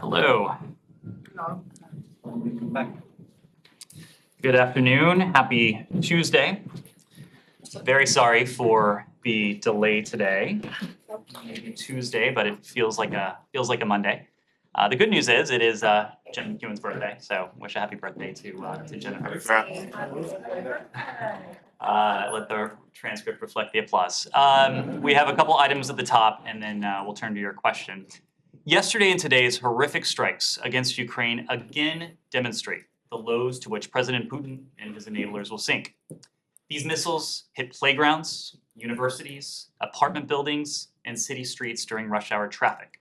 Hello. Good afternoon. Happy Tuesday. Very sorry for the delay today. Tuesday, but it feels like a Monday. The good news is it is Jen McEwen's birthday, so wish a happy birthday to Jennifer. Let the transcript reflect the applause. We have a couple items at the top, and then we'll turn to your question. Yesterday and today's horrific strikes against Ukraine again demonstrate the lows to which President Putin and his enablers will sink. These missiles hit playgrounds, universities, apartment buildings, and city streets during rush hour traffic.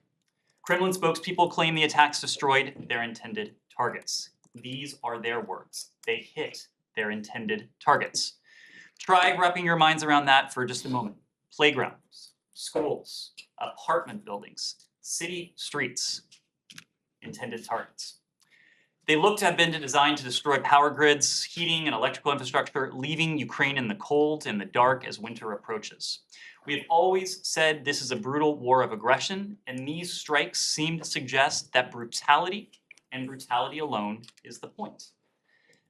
Kremlin spokespeople claim the attacks destroyed their intended targets. These are their words. They hit their intended targets. Try wrapping your minds around that for just a moment. Playgrounds, schools, apartment buildings, city streets, intended targets. They look to have been designed to destroy power grids, heating, and electrical infrastructure, leaving Ukraine in the cold and the dark as winter approaches. We have always said this is a brutal war of aggression, and these strikes seem to suggest that brutality and brutality alone is the point.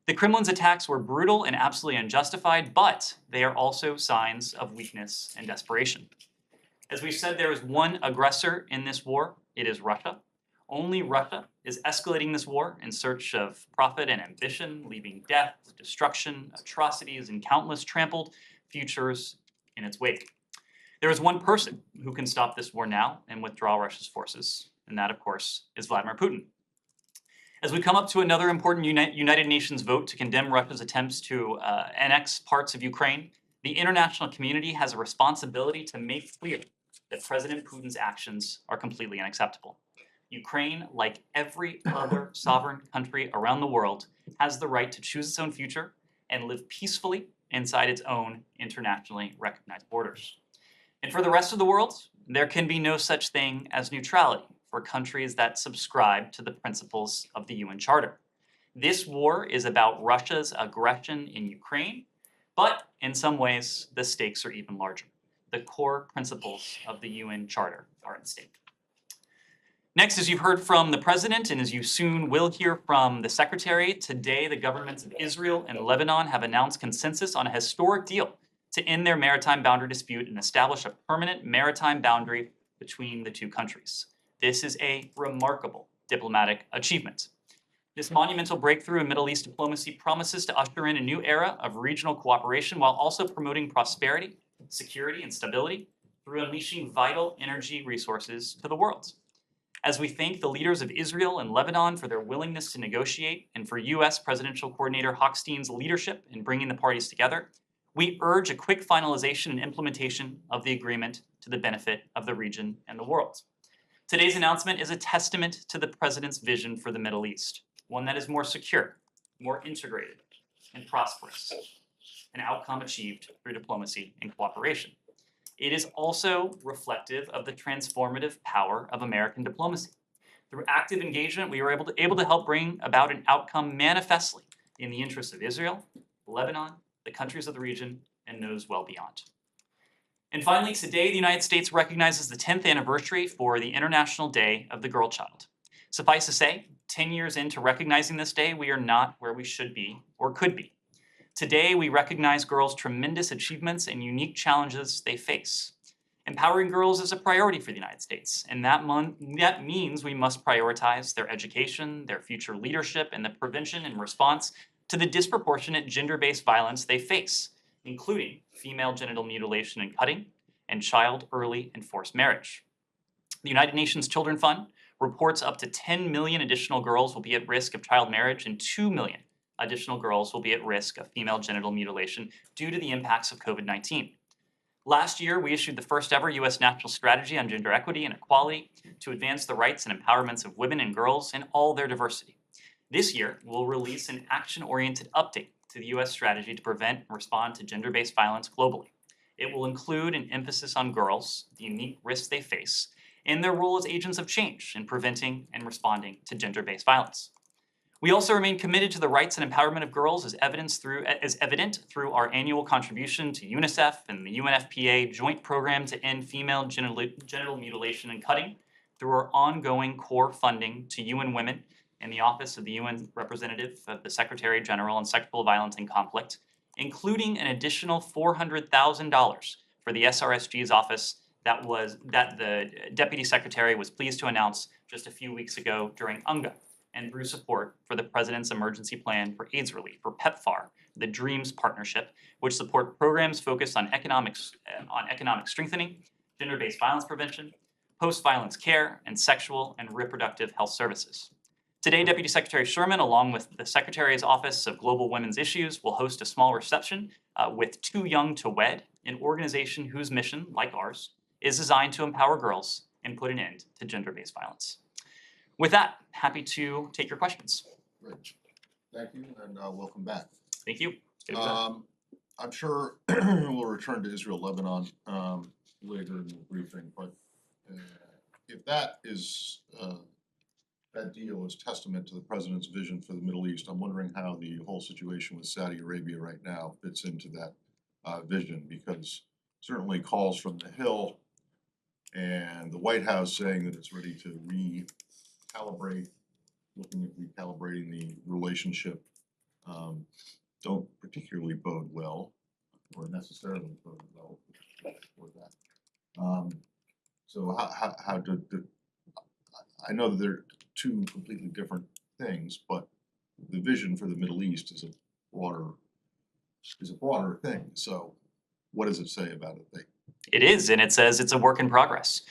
The Kremlin's attacks were brutal and absolutely unjustified, but they are also signs of weakness and desperation. As we've said, there is one aggressor in this war. It is Russia. Only Russia is escalating this war in search of profit and ambition, leaving death, destruction, atrocities, and countless trampled futures in its wake. There is one person who can stop this war now and withdraw Russia's forces, and that, of course, is Vladimir Putin. As we come up to another important United Nations vote to condemn Russia's attempts to annex parts of Ukraine, the international community has a responsibility to make clear that President Putin's actions are completely unacceptable. Ukraine, like every other sovereign country around the world, has the right to choose its own future and live peacefully inside its own internationally recognized borders. And for the rest of the world, there can be no such thing as neutrality for countries that subscribe to the principles of the UN Charter. This war is about Russia's aggression in Ukraine, but in some ways, the stakes are even larger. The core principles of the UN Charter are at stake. Next, as you've heard from the President and as you soon will hear from the Secretary, today the governments of Israel and Lebanon have announced consensus on a historic deal to end their maritime boundary dispute and establish a permanent maritime boundary between the two countries. This is a remarkable diplomatic achievement. This monumental breakthrough in Middle East diplomacy promises to usher in a new era of regional cooperation while also promoting prosperity, security, and stability through unleashing vital energy resources to the world. As we thank the leaders of Israel and Lebanon for their willingness to negotiate and for U.S. Presidential Coordinator Hochstein's leadership in bringing the parties together, we urge a quick finalization and implementation of the agreement to the benefit of the region and the world. Today's announcement is a testament to the President's vision for the Middle East, one that is more secure, more integrated, and prosperous, an outcome achieved through diplomacy and cooperation. It is also reflective of the transformative power of American diplomacy. Through active engagement, we were able to help bring about an outcome manifestly in the interests of Israel, Lebanon, the countries of the region, and those well beyond. And finally, today, the United States recognizes the 10th anniversary for the International Day of the Girl Child. Suffice to say, 10 years into recognizing this day, we are not where we should be or could be. Today, we recognize girls' tremendous achievements and unique challenges they face. Empowering girls is a priority for the United States, and that means we must prioritize their education, their future leadership, and the prevention and response to the disproportionate gender-based violence they face, including female genital mutilation and cutting, and child early and forced marriage. The United Nations Children Fund reports up to 10 million additional girls will be at risk of child marriage and 2 million additional girls will be at risk of female genital mutilation due to the impacts of COVID-19. Last year, we issued the first ever U.S. national strategy on gender equity and equality to advance the rights and empowerments of women and girls in all their diversity. This year, we'll release an action-oriented update to the U.S. strategy to prevent and respond to gender-based violence globally. It will include an emphasis on girls, the unique risks they face, and their role as agents of change in preventing and responding to gender-based violence. We also remain committed to the rights and empowerment of girls as evident through our annual contribution to UNICEF and the UNFPA joint program to end female genital mutilation and cutting, through our ongoing core funding to UN Women in the Office of the UN Representative of the Secretary General on Sexual Violence and Conflict, including an additional $400,000 for the SRSG's office that the Deputy Secretary was pleased to announce just a few weeks ago during UNGA, and through support for the President's Emergency Plan for AIDS Relief, or PEPFAR, the DREAMS Partnership, which support programs focused on economic strengthening, gender-based violence prevention, post-violence care, and sexual and reproductive health services. Today, Deputy Secretary Sherman, along with the Secretary's Office of Global Women's Issues, will host a small reception with Too Young to Wed, an organization whose mission, like ours, is designed to empower girls and put an end to gender-based violence. With that, happy to take your questions. Great. Thank you, and welcome back. Thank you. I'm sure we'll return to Israel, Lebanon later in the briefing, but if that deal is testament to the President's vision for the Middle East, I'm wondering how the whole situation with Saudi Arabia right now fits into that vision, because certainly calls from the Hill and the White House saying that it's ready to recalibrate, looking at recalibrating the relationship, don't particularly bode well, or necessarily bode well for that. So how do I know that they're two completely different things, but the vision for the Middle East is a broader thing. So what does it say about it? It is, and it says it's a work in progress.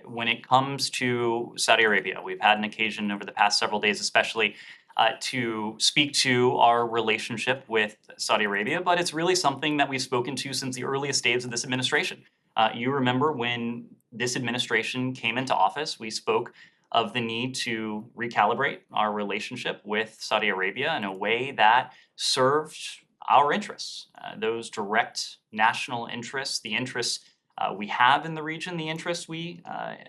When it comes to Saudi Arabia, we've had an occasion over the past several days, especially to speak to our relationship with Saudi Arabia, but it's really something that we've spoken to since the earliest days of this administration. You remember when this administration came into office, we spoke of the need to recalibrate our relationship with Saudi Arabia in a way that served our interests, those direct national interests, the interests we have in the region, the interests we,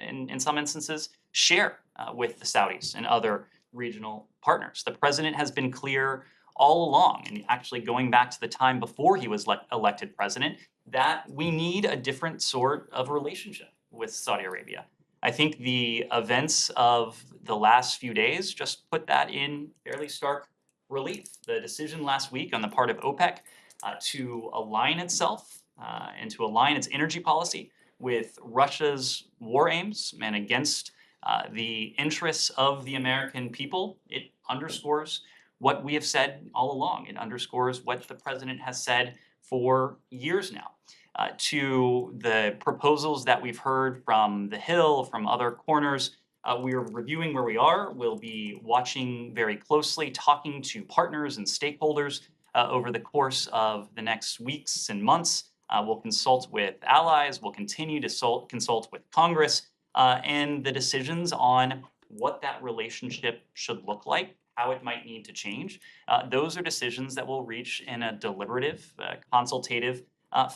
in some instances, share with the Saudis and other regional partners. The president has been clear all along, and actually going back to the time before he was elected president, that we need a different sort of relationship with Saudi Arabia. I think the events of the last few days just put that in fairly stark relief. The decision last week on the part of OPEC to align itself and to align its energy policy with Russia's war aims and against the interests of the American people, it underscores what we have said all along. It underscores what the president has said for years now. To the proposals that we've heard from the Hill, from other corners, we are reviewing where we are. We'll be watching very closely, talking to partners and stakeholders over the course of the next weeks and months. We'll consult with allies. We'll continue to consult with Congress, and the decisions on what that relationship should look like, how it might need to change. Those are decisions that we'll reach in a deliberative, consultative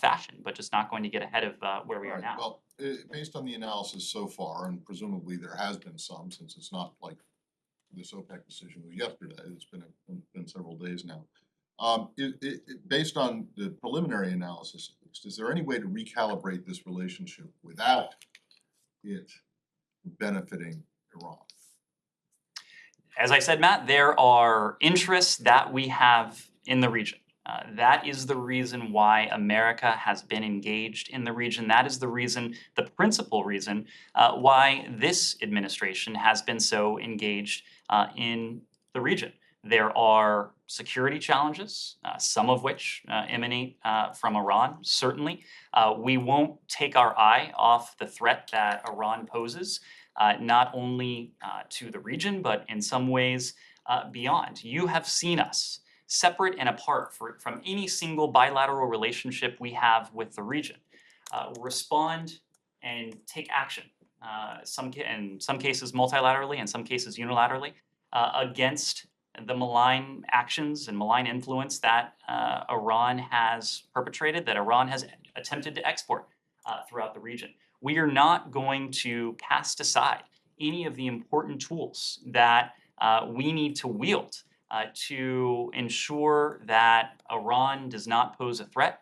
fashion, but just not going to get ahead of where we are now. Well, based on the analysis so far, and presumably there has been some, since it's not like this OPEC decision was yesterday, it's been several days now. Based on the preliminary analysis, is there any way to recalibrate this relationship without it benefiting Iran? As I said, Matt, there are interests that we have in the region. That is the reason why America has been engaged in the region. That is the principal reason why this administration has been so engaged in the region. There are security challenges, some of which emanate from Iran, certainly. We won't take our eye off the threat that Iran poses, not only to the region, but in some ways beyond. You have seen us separate and apart from any single bilateral relationship we have with the region, respond and take action, in some cases multilaterally, in some cases unilaterally, against the malign actions and malign influence that Iran has perpetrated, that Iran has attempted to export throughout the region. We are not going to cast aside any of the important tools that we need to wield to ensure that Iran does not pose a threat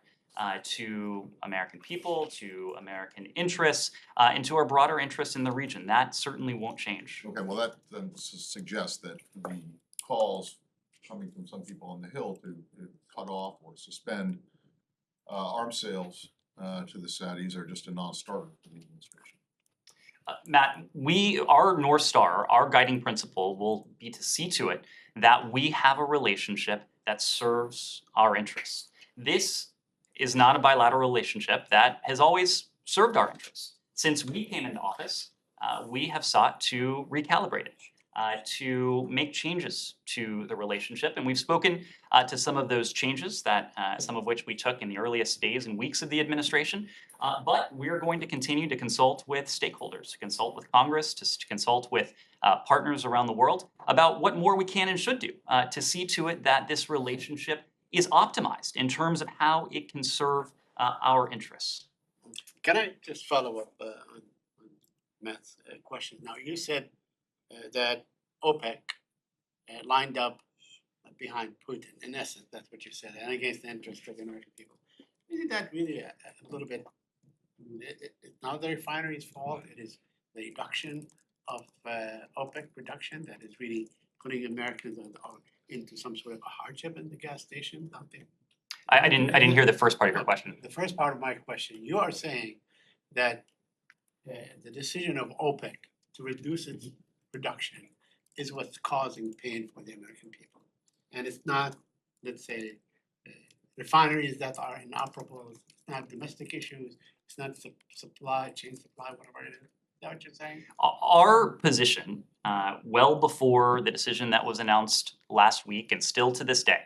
to American people, to American interests, and to our broader interests in the region. That certainly won't change. Okay, well, that then suggests that the calls coming from some people on the Hill to cut off or suspend arms sales to the Saudis are just a non-starter for the administration. Matt, our North Star, our guiding principle will be to see to it that we have a relationship that serves our interests. This is not a bilateral relationship that has always served our interests. Since we came into office, we have sought to recalibrate it, to make changes to the relationship. And we've spoken to some of those changes that some of which we took in the earliest days and weeks of the administration. But we're going to continue to consult with stakeholders, to consult with Congress, to consult with partners around the world about what more we can and should do to see to it that this relationship is optimized in terms of how it can serve our interests. Can I just follow up on Matt's question? Now, you said that OPEC lined up behind Putin. In essence, that's what you said, and against the interests of the American people. Isn't that really a little bit? It's not the refinery's fault. It is the reduction of OPEC production that is really putting Americans into some sort of a hardship in the gas station, don't they? I didn't hear the first part of your question. The first part of my question, you are saying that the decision of OPEC to reduce its production is what's causing pain for the American people. And it's not, let's say, refineries that are inoperable, it's not domestic issues, it's not supply, chain supply, whatever it is. Is that what you're saying? Our position, well before the decision that was announced last week and still to this day,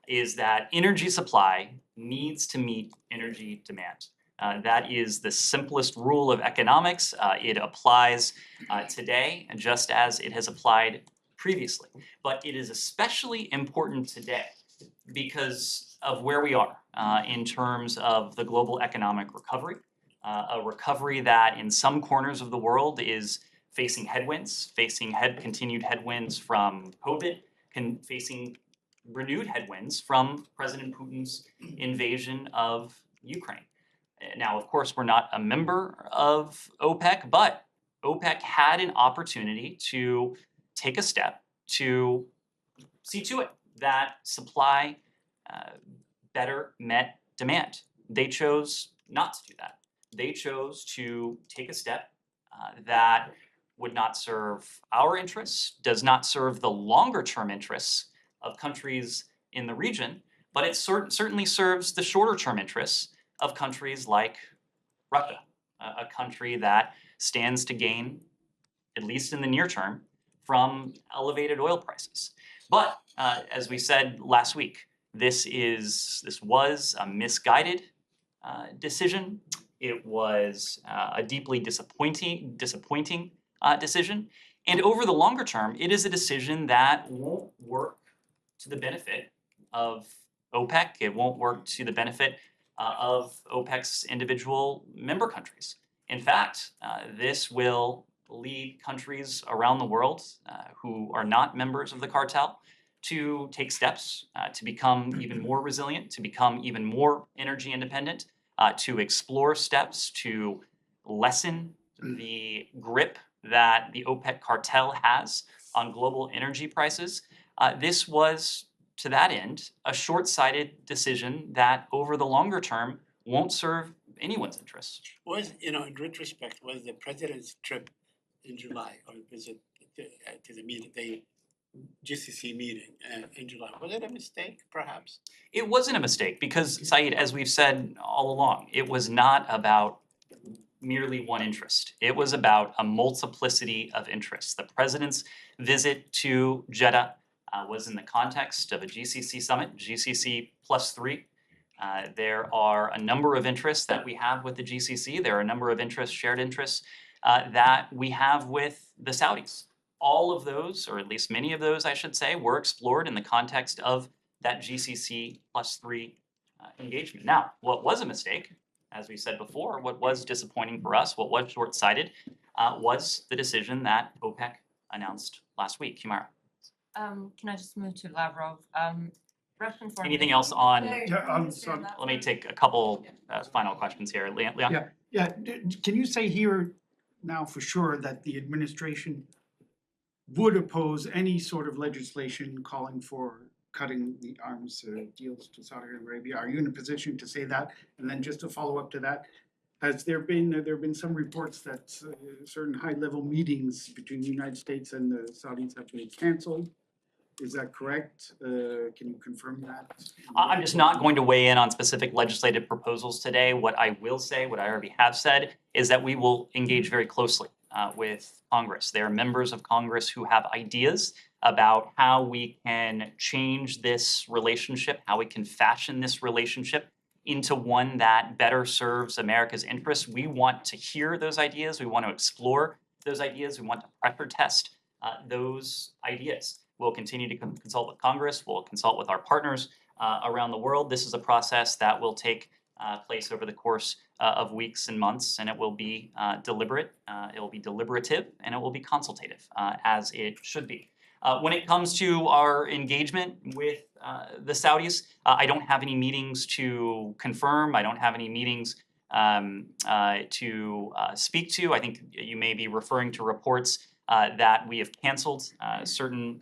is that energy supply needs to meet energy demand. That is the simplest rule of economics. It applies today just as it has applied previously. But it is especially important today because of where we are in terms of the global economic recovery, a recovery that in some corners of the world is facing headwinds, facing continued headwinds from COVID, facing renewed headwinds from President Putin's invasion of Ukraine. Now, of course, we're not a member of OPEC, but OPEC had an opportunity to take a step to see to it that supply better met demand. They chose not to do that. They chose to take a step that would not serve our interests, does not serve the longer term interests of countries in the region, but it certainly serves the shorter term interests of countries like Russia, a country that stands to gain, at least in the near term, from elevated oil prices. But as we said last week, this was a misguided decision. It was a deeply disappointing decision. And over the longer term, it is a decision that won't work to the benefit of OPEC. It won't work to the benefit of OPEC's individual member countries. In fact, this will lead countries around the world who are not members of the cartel to take steps to become even more resilient, to become even more energy independent, to explore steps to lessen the grip that the OPEC cartel has on global energy prices. This was, to that end, a short-sighted decision that over the longer term won't serve anyone's interests. In retrospect, was the president's trip in July or visit to the meeting, the GCC meeting in July, was it a mistake, perhaps? It wasn't a mistake because, Saeed, as we've said all along, it was not about merely one interest. It was about a multiplicity of interests. The president's visit to Jeddah was in the context of a GCC summit, GCC +3. There are a number of interests that we have with the GCC. There are a number of shared interests that we have with the Saudis. All of those, or at least many of those, I should say, were explored in the context of that GCC +3 engagement. Now, what was a mistake, as we said before, what was disappointing for us, what was short-sighted, was the decision that OPEC announced last week. Humara. Can I just move to Lavrov? Russian formation. Anything else on? Yeah, so- Let me take a couple final questions here. Leon? Yeah, can you say here now for sure that the administration would oppose any sort of legislation calling for cutting the arms deals to Saudi Arabia? Are you in a position to say that? And then just to follow up to that, there have been some reports that certain high-level meetings between the United States and the Saudis have been canceled? Is that correct? Can you confirm that? I'm just not going to weigh in on specific legislative proposals today. What I will say, what I already have said, is that we will engage very closely with Congress. There are members of Congress who have ideas about how we can change this relationship, how we can fashion this relationship into one that better serves America's interests. We want to hear those ideas. We want to explore those ideas. We want to pressure test those ideas. We'll continue to consult with Congress. We'll consult with our partners around the world. This is a process that will take place over the course of weeks and months, and it will be deliberate, it will be deliberative, and it will be consultative, as it should be. When it comes to our engagement with the Saudis, I don't have any meetings to confirm. I don't have any meetings to speak to. I think you may be referring to reports that we have canceled certain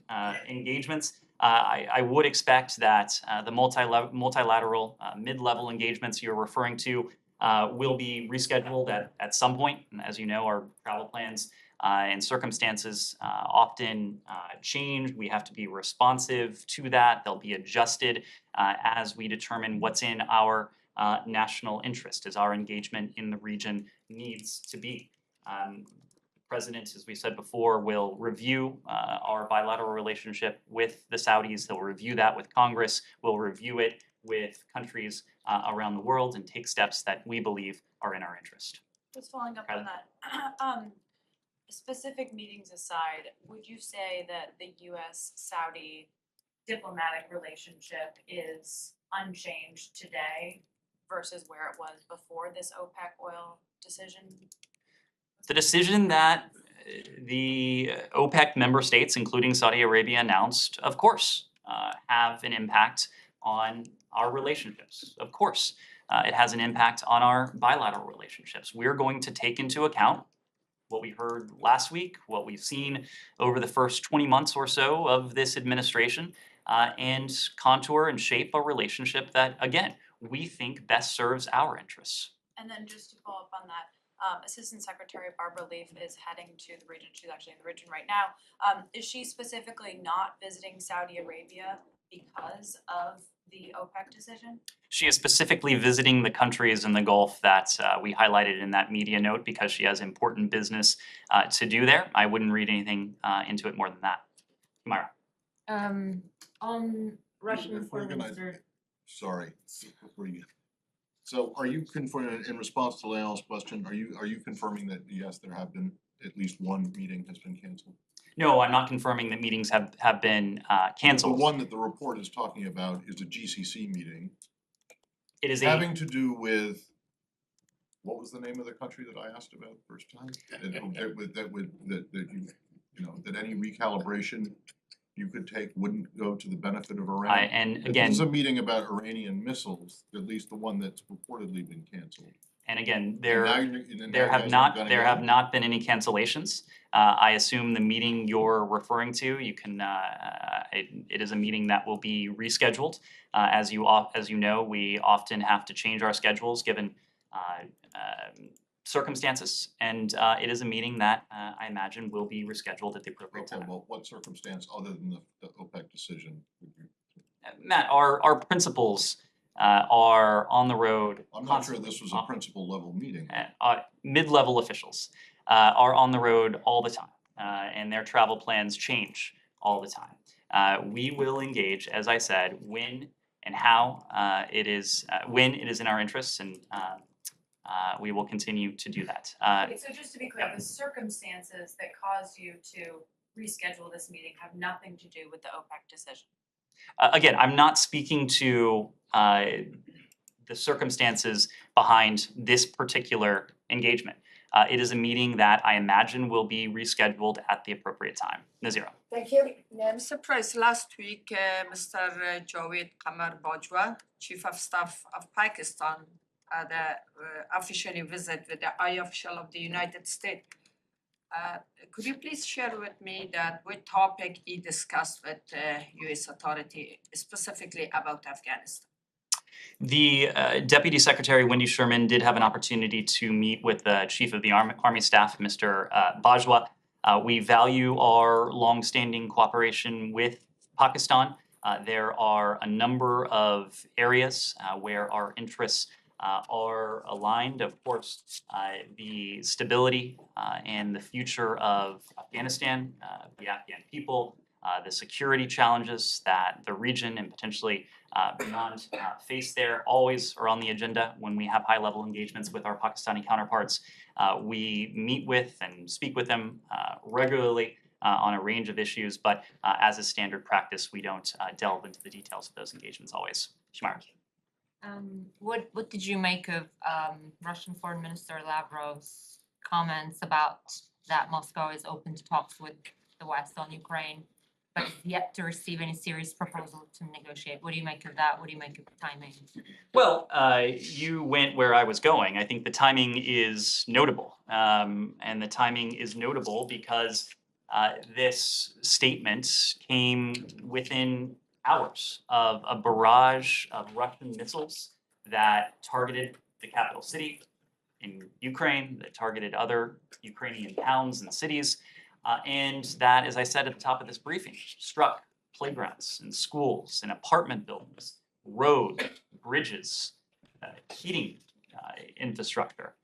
engagements. I would expect that the multilateral mid-level engagements you're referring to will be rescheduled at some point. And as you know, our travel plans and circumstances often change. We have to be responsive to that. They'll be adjusted as we determine what's in our national interest, as our engagement in the region needs to be. President, as we said before, will review our bilateral relationship with the Saudis. They'll review that with Congress. We'll review it with countries around the world and take steps that we believe are in our interest. Just following up on that, specific meetings aside, would you say that the U.S.-Saudi diplomatic relationship is unchanged today versus where it was before this OPEC oil decision? The decision that the OPEC member states, including Saudi Arabia, announced, of course, have an impact on our relationships. Of course, it has an impact on our bilateral relationships. We're going to take into account what we heard last week, what we've seen over the first 20 months or so of this administration, and contour and shape a relationship that, again, we think best serves our interests. And then just to follow up on that, Assistant Secretary Barbara Leaf is heading to the region. She's actually in the region right now. Is she specifically not visiting Saudi Arabia because of the OPEC decision? She is specifically visiting the countries in the Gulf that we highlighted in that media note because she has important business to do there. I wouldn't read anything into it more than that. Myra. On Russian If we're foreign gonna- minister. Sorry, before you. So are you confirming, in response to Leon's question, are you confirming that yes, there have been at least one meeting has been canceled? No, I'm not confirming that meetings have been canceled. The one that the report is talking about is a GCC meeting It is a having to do with, what was the name of the country that I asked about the first time? That any recalibration you could take wouldn't go to the benefit of Iran? and If again, There's a meeting about Iranian missiles, at least the one that's reportedly been canceled. and again, And there now you there guys have aren't not gonna there go. have not been any cancellations. I assume the meeting you're referring to, you can it is a meeting that will be rescheduled. As you know, we often have to change our schedules given circumstances, and it is a meeting that I imagine will be rescheduled at the appropriate Okay, time. well, what circumstance other than the OPEC decision would you? Matt, our principals are on the road. I'm not sure constantly. this was a principal level meeting. Mid-level officials are on the road all the time, and their travel plans change all the time. We will engage, as I said, when and how it is in our interests, and we will continue to do that. Okay, so just to be clear, the circumstances that caused you to reschedule this meeting have nothing to do with the OPEC decision. Again, I'm not speaking to the circumstances behind this particular engagement. It is a meeting that I imagine will be rescheduled at the appropriate time. Nazira. Thank you. Mr. Price, last week, Mr. Javed Qamar Bajwa, Chief of Staff of Pakistan, had a officially visit with the High Official of the United States. Could you please share with me that what topic he discussed with U.S. authority, specifically about Afghanistan? The Deputy Secretary Wendy Sherman did have an opportunity to meet with the Chief of the Army Staff, Mr. Bajwa. We value our longstanding cooperation with Pakistan. There are a number of areas where our interests are aligned. Of course, the stability and the future of Afghanistan, the Afghan people, the security challenges that the region and potentially beyond face there always are on the agenda when we have high-level engagements with our Pakistani counterparts. We meet with and speak with them regularly on a range of issues, but as is standard practice, we don't delve into the details of those engagements always. Shemara. What did you make of Russian Foreign Minister Lavrov's comments about that Moscow is open to talks with the West on Ukraine, but is yet to receive any serious proposal to negotiate? What do you make of that? What do you make of the timing? Well, you went where I was going. I think the timing is notable. And the timing is notable because this statement came within hours of a barrage of Russian missiles that targeted the capital city in Ukraine, that targeted other Ukrainian towns and cities, and that, as I said at the top of this briefing, struck playgrounds and schools and apartment buildings, roads, bridges, heating infrastructure.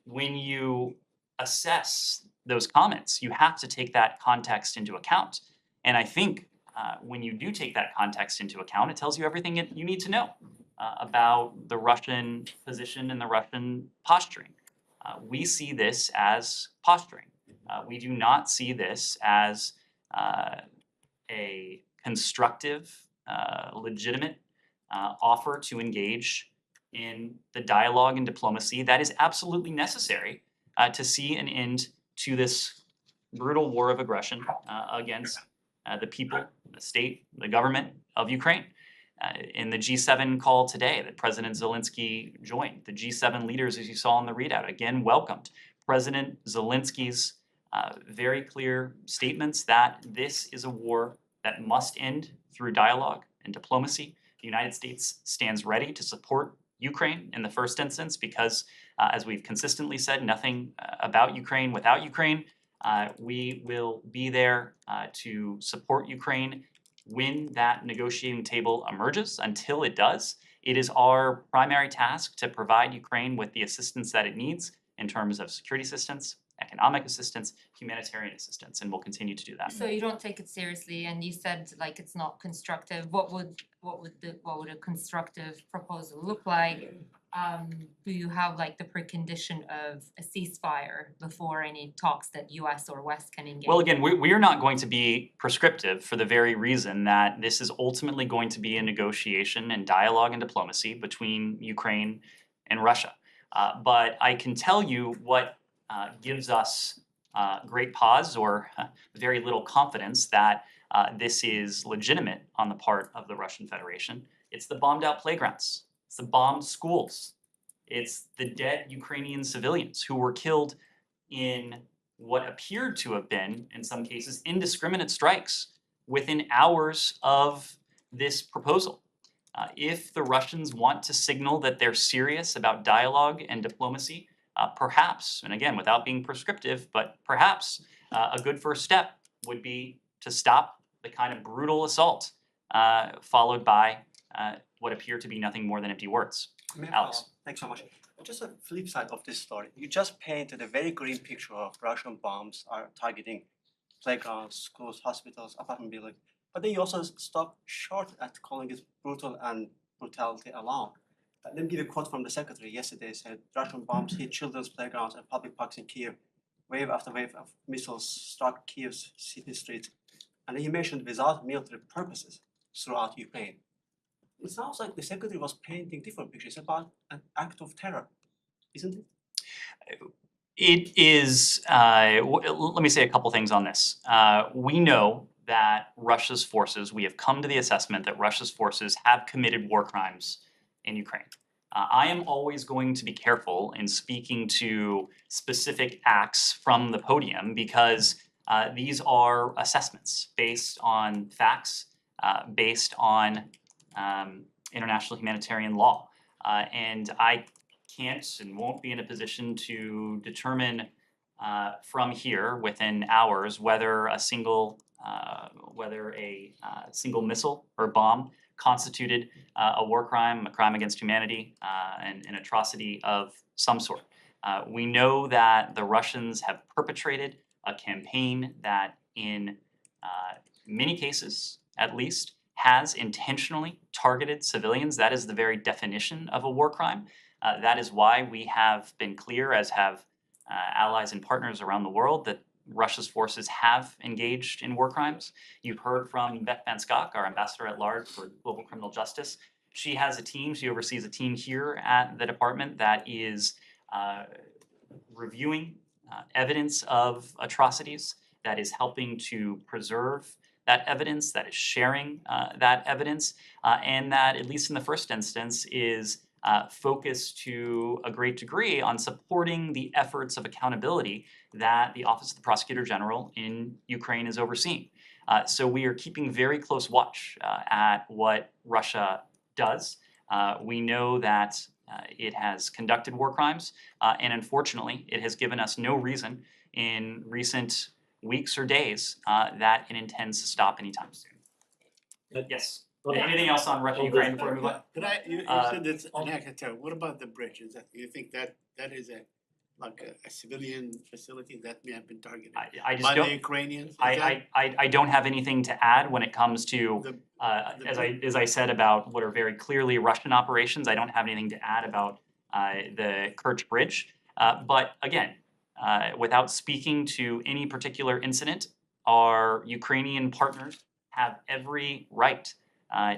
When you assess those comments, you have to take that context into account. And I think when you do take that context into account, it tells you everything you need to know about the Russian position and the Russian posturing. We see this as posturing. We do not see this as a constructive, legitimate offer to engage in the dialogue and diplomacy that is absolutely necessary to see an end to this brutal war of aggression against the people, the state, the government of Ukraine. In the G7 call today that President Zelensky joined, the G7 leaders, as you saw in the readout, again welcomed President Zelensky's very clear statements that this is a war that must end through dialogue and diplomacy. The United States stands ready to support Ukraine in the first instance because, as we've consistently said, nothing about Ukraine without Ukraine. We will be there to support Ukraine when that negotiating table emerges. Until it does, it is our primary task to provide Ukraine with the assistance that it needs in terms of security assistance, economic assistance, humanitarian assistance, and we'll continue to do that. So you don't take it seriously, and you said like it's not constructive. What would a constructive proposal look like? Do you have like the precondition of a ceasefire before any talks that U.S. or West can engage? Well, again, we are not going to be prescriptive for the very reason that this is ultimately going to be a negotiation and dialogue and diplomacy between Ukraine and Russia. But I can tell you what gives us great pause or very little confidence that this is legitimate on the part of the Russian Federation. It's the bombed out playgrounds. It's the bombed schools. It's the dead Ukrainian civilians who were killed in what appeared to have been, in some cases, indiscriminate strikes within hours of this proposal. If the Russians want to signal that they're serious about dialogue and diplomacy, perhaps, and again, without being prescriptive, but perhaps a good first step would be to stop the kind of brutal assault followed by what appear to be nothing more than empty words. Alex. Thanks so much. Just a flip side of this story. You just painted a very grim picture of Russian bombs are targeting playgrounds, schools, hospitals, apartment buildings. But then you also stop short at calling it brutal and brutality alone. Let me give you a quote from the secretary yesterday. Said Russian bombs hit children's playgrounds and public parks in Kiev. Wave after wave of missiles struck Kiev's city streets. And he mentioned without military purposes throughout Ukraine. It sounds like the secretary was painting different pictures about an act of terror, isn't it? It is, let me say a couple things on this. We know that Russia's forces, we have come to the assessment that Russia's forces have committed war crimes in Ukraine. I am always going to be careful in speaking to specific acts from the podium because these are assessments based on facts, based on international humanitarian law. And I can't and won't be in a position to determine from here within hours whether a single single missile or bomb constituted a war crime, a crime against humanity, and an atrocity of some sort. We know that the Russians have perpetrated a campaign that in many cases, at least, has intentionally targeted civilians. That is the very definition of a war crime. That is why we have been clear, as have allies and partners around the world, that Russia's forces have engaged in war crimes. You've heard from Beth Van Schok, our ambassador at large for global criminal justice. She has a team, she oversees a team here at the department that is reviewing evidence of atrocities, that is helping to preserve that evidence, that is sharing that evidence, and that, at least in the first instance, is focused to a great degree on supporting the efforts of accountability that the Office of the Prosecutor General in Ukraine is overseeing. So we are keeping very close watch at what Russia does. We know that it has conducted war crimes, and unfortunately, it has given us no reason in recent weeks or days that it intends to stop anytime soon. Yes. Anything else on Russia, Ukraine before we move on? Could you said it's an active terror. What about the bridge? Is that, you think that is a civilian facility that may have been targeted I just by the don't. Ukrainians? Is I don't have anything to add when it comes to the as I said about what are very clearly Russian operations. I don't have anything to add about the Kerch Bridge. But again, without speaking to any particular incident, our Ukrainian partners have every right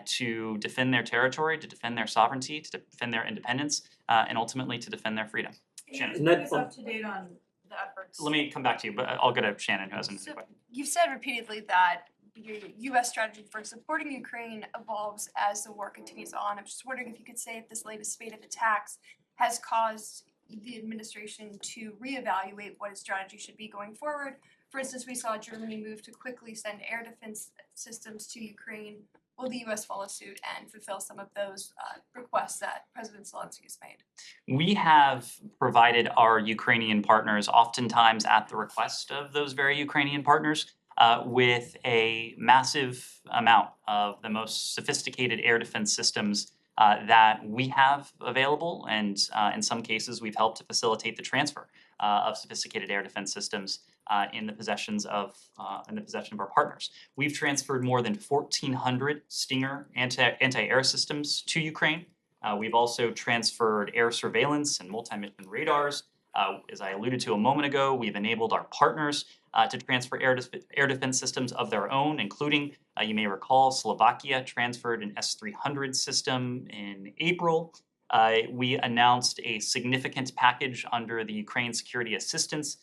to defend their territory, to defend their sovereignty, to defend their independence, and ultimately to defend their freedom. Shannon. Can you bring us up to date on the efforts? Let me come back to you, but I'll go to Shannon, who has another So- question. You've said repeatedly that your U.S. strategy for supporting Ukraine evolves as the war continues on. I'm just wondering if you could say if this latest spate of attacks has caused the administration to reevaluate what its strategy should be going forward. For instance, we saw Germany move to quickly send air defense systems to Ukraine. Will the U.S. follow suit and fulfill some of those requests that President Zelensky has made? We have provided our Ukrainian partners, oftentimes at the request of those very Ukrainian partners, with a massive amount of the most sophisticated air defense systems that we have available, and in some cases, we've helped to facilitate the transfer of sophisticated air defense systems in the possession of our partners. We've transferred more than 1,400 Stinger anti-air systems to Ukraine. We've also transferred air surveillance and multi-mission radars. As I alluded to a moment ago, we've enabled our partners to transfer air defense systems of their own, including, you may recall, Slovakia transferred an S-300 system in April. We announced a significant package under the Ukraine Security Assistance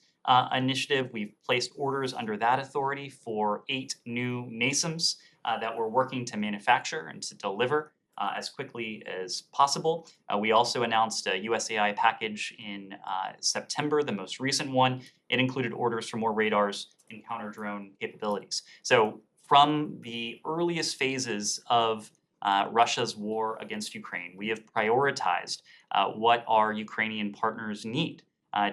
Initiative. We've placed orders under that authority for 8 new NASAMS that we're working to manufacture and to deliver as quickly as possible. We also announced a USAI package in September, the most recent one. It included orders for more radars and counter-drone capabilities. So from the earliest phases of Russia's war against Ukraine, we have prioritized what our Ukrainian partners need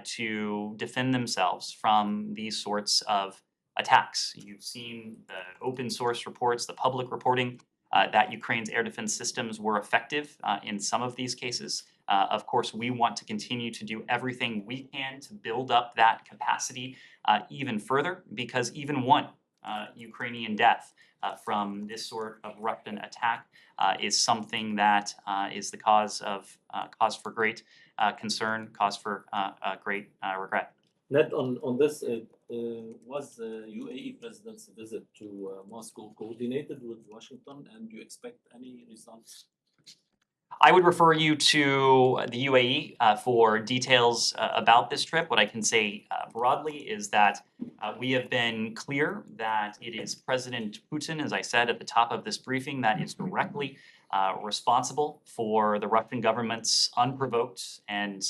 to defend themselves from these sorts of attacks. You've seen the open source reports, the public reporting that Ukraine's air defense systems were effective in some of these cases. Of course, we want to continue to do everything we can to build up that capacity even further, because even one Ukrainian death from this sort of Russian attack is something that is the cause for great concern, cause for great regret. Ned, on this, was the UAE president's visit to Moscow coordinated with Washington, and do you expect any results? I would refer you to the UAE for details about this trip. What I can say broadly is that we have been clear that it is President Putin, as I said at the top of this briefing, that is directly responsible for the Russian government's unprovoked and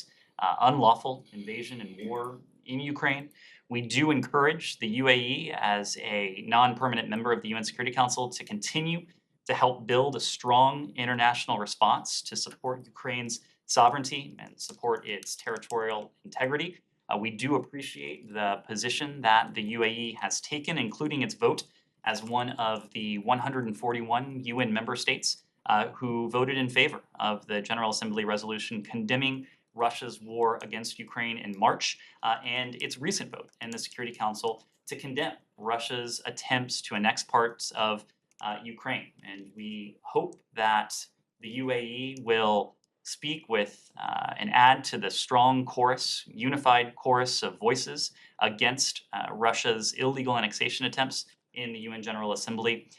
unlawful invasion and war in Ukraine. We do encourage the UAE as a non-permanent member of the UN Security Council to continue to help build a strong international response to support Ukraine's sovereignty and support its territorial integrity. We do appreciate the position that the UAE has taken, including its vote as one of the 141 UN member states who voted in favor of the General Assembly resolution condemning Russia's war against Ukraine in March, and its recent vote in the Security Council to condemn Russia's attempts to annex parts of Ukraine. And we hope that the UAE will speak with and add to the strong chorus, unified chorus of voices against Russia's illegal annexation attempts in the UN General Assembly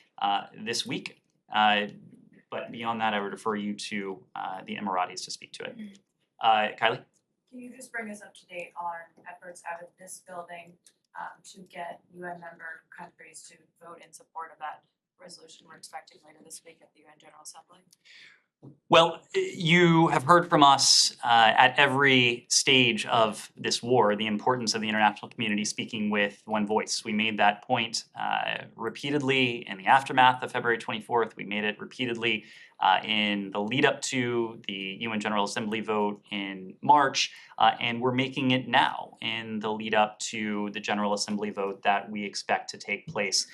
this week. But beyond that, I would refer you to the Emiratis to speak to it. Kylie? Can you just bring us up to date on efforts out of this building to get UN member countries to vote in support of that resolution we're expecting later this week at the UN General Assembly? Well, you have heard from us at every stage of this war the importance of the international community speaking with one voice. We made that point repeatedly in the aftermath of February 24th. We made it repeatedly in the lead up to the UN General Assembly vote in March, and we're making it now in the lead up to the General Assembly vote that we expect to take place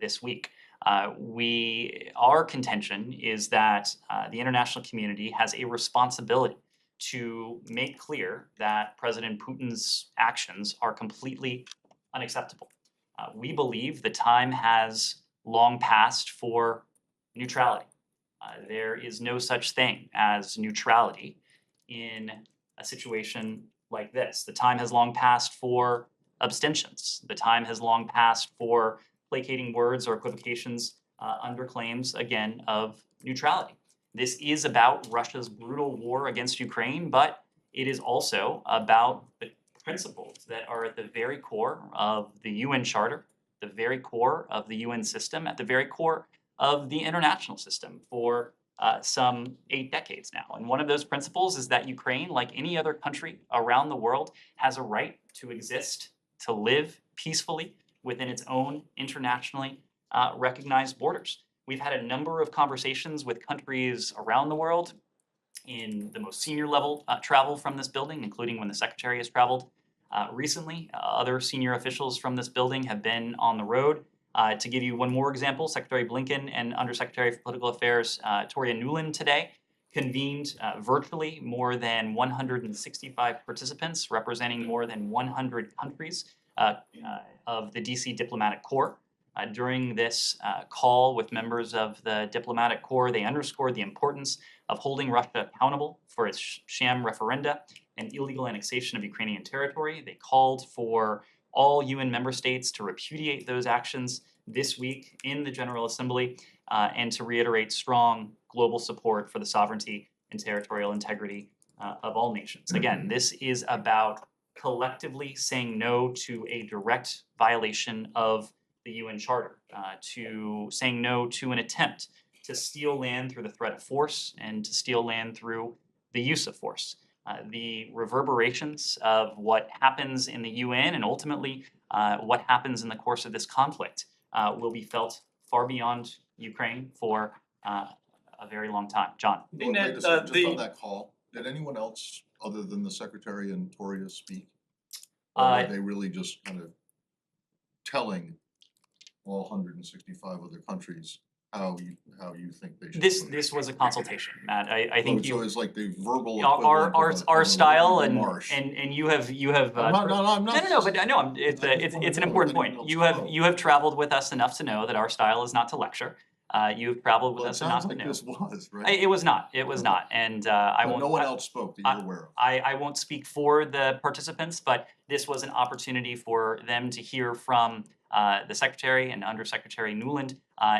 this week. Our contention is that the international community has a responsibility to make clear that President Putin's actions are completely unacceptable. We believe the time has long passed for neutrality. There is no such thing as neutrality in a situation like this. The time has long passed for abstentions. The time has long passed for placating words or equivocations under claims, again, of neutrality. This is about Russia's brutal war against Ukraine, but it is also about the principles that are at the very core of the UN Charter, the very core of the UN system, at the very core of the international system for some 8 decades now. And one of those principles is that Ukraine, like any other country around the world, has a right to exist, to live peacefully within its own internationally recognized borders. We've had a number of conversations with countries around the world in the most senior level travel from this building, including when the Secretary has traveled recently. Other senior officials from this building have been on the road. To give you one more example, Secretary Blinken and Undersecretary for Political Affairs Toria Nuland today convened virtually more than 165 participants representing more than 100 countries of the DC Diplomatic Corps. During this call with members of the Diplomatic Corps, they underscored the importance of holding Russia accountable for its sham referenda and illegal annexation of Ukrainian territory. They called for all UN member states to repudiate those actions this week in the General Assembly and to reiterate strong global support for the sovereignty and territorial integrity of all nations. Again, this is about collectively saying no to a direct violation of the UN Charter, to saying no to an attempt to steal land through the threat of force and to steal land through the use of force. The reverberations of what happens in the UN and ultimately what happens in the course of this conflict will be felt far beyond Ukraine for a very long time. John. Well, wait a second, just on that call, did anyone else other than the Secretary and Toria speak? Or are they really just kind of telling all 165 other countries how you think they should? This was a consultation, Matt. I think so it's like the verbal our style and marsh. and you have I'm not, no, but I know it's an important point. You have traveled with us enough to know that our style is not to lecture. you've traveled with Well, it us and not sounds been like new. this was, right? It was not, it was not, and I But won't. no one else spoke that you're aware of. I won't speak for the participants, but this was an opportunity for them to hear from the Secretary and Undersecretary Newland,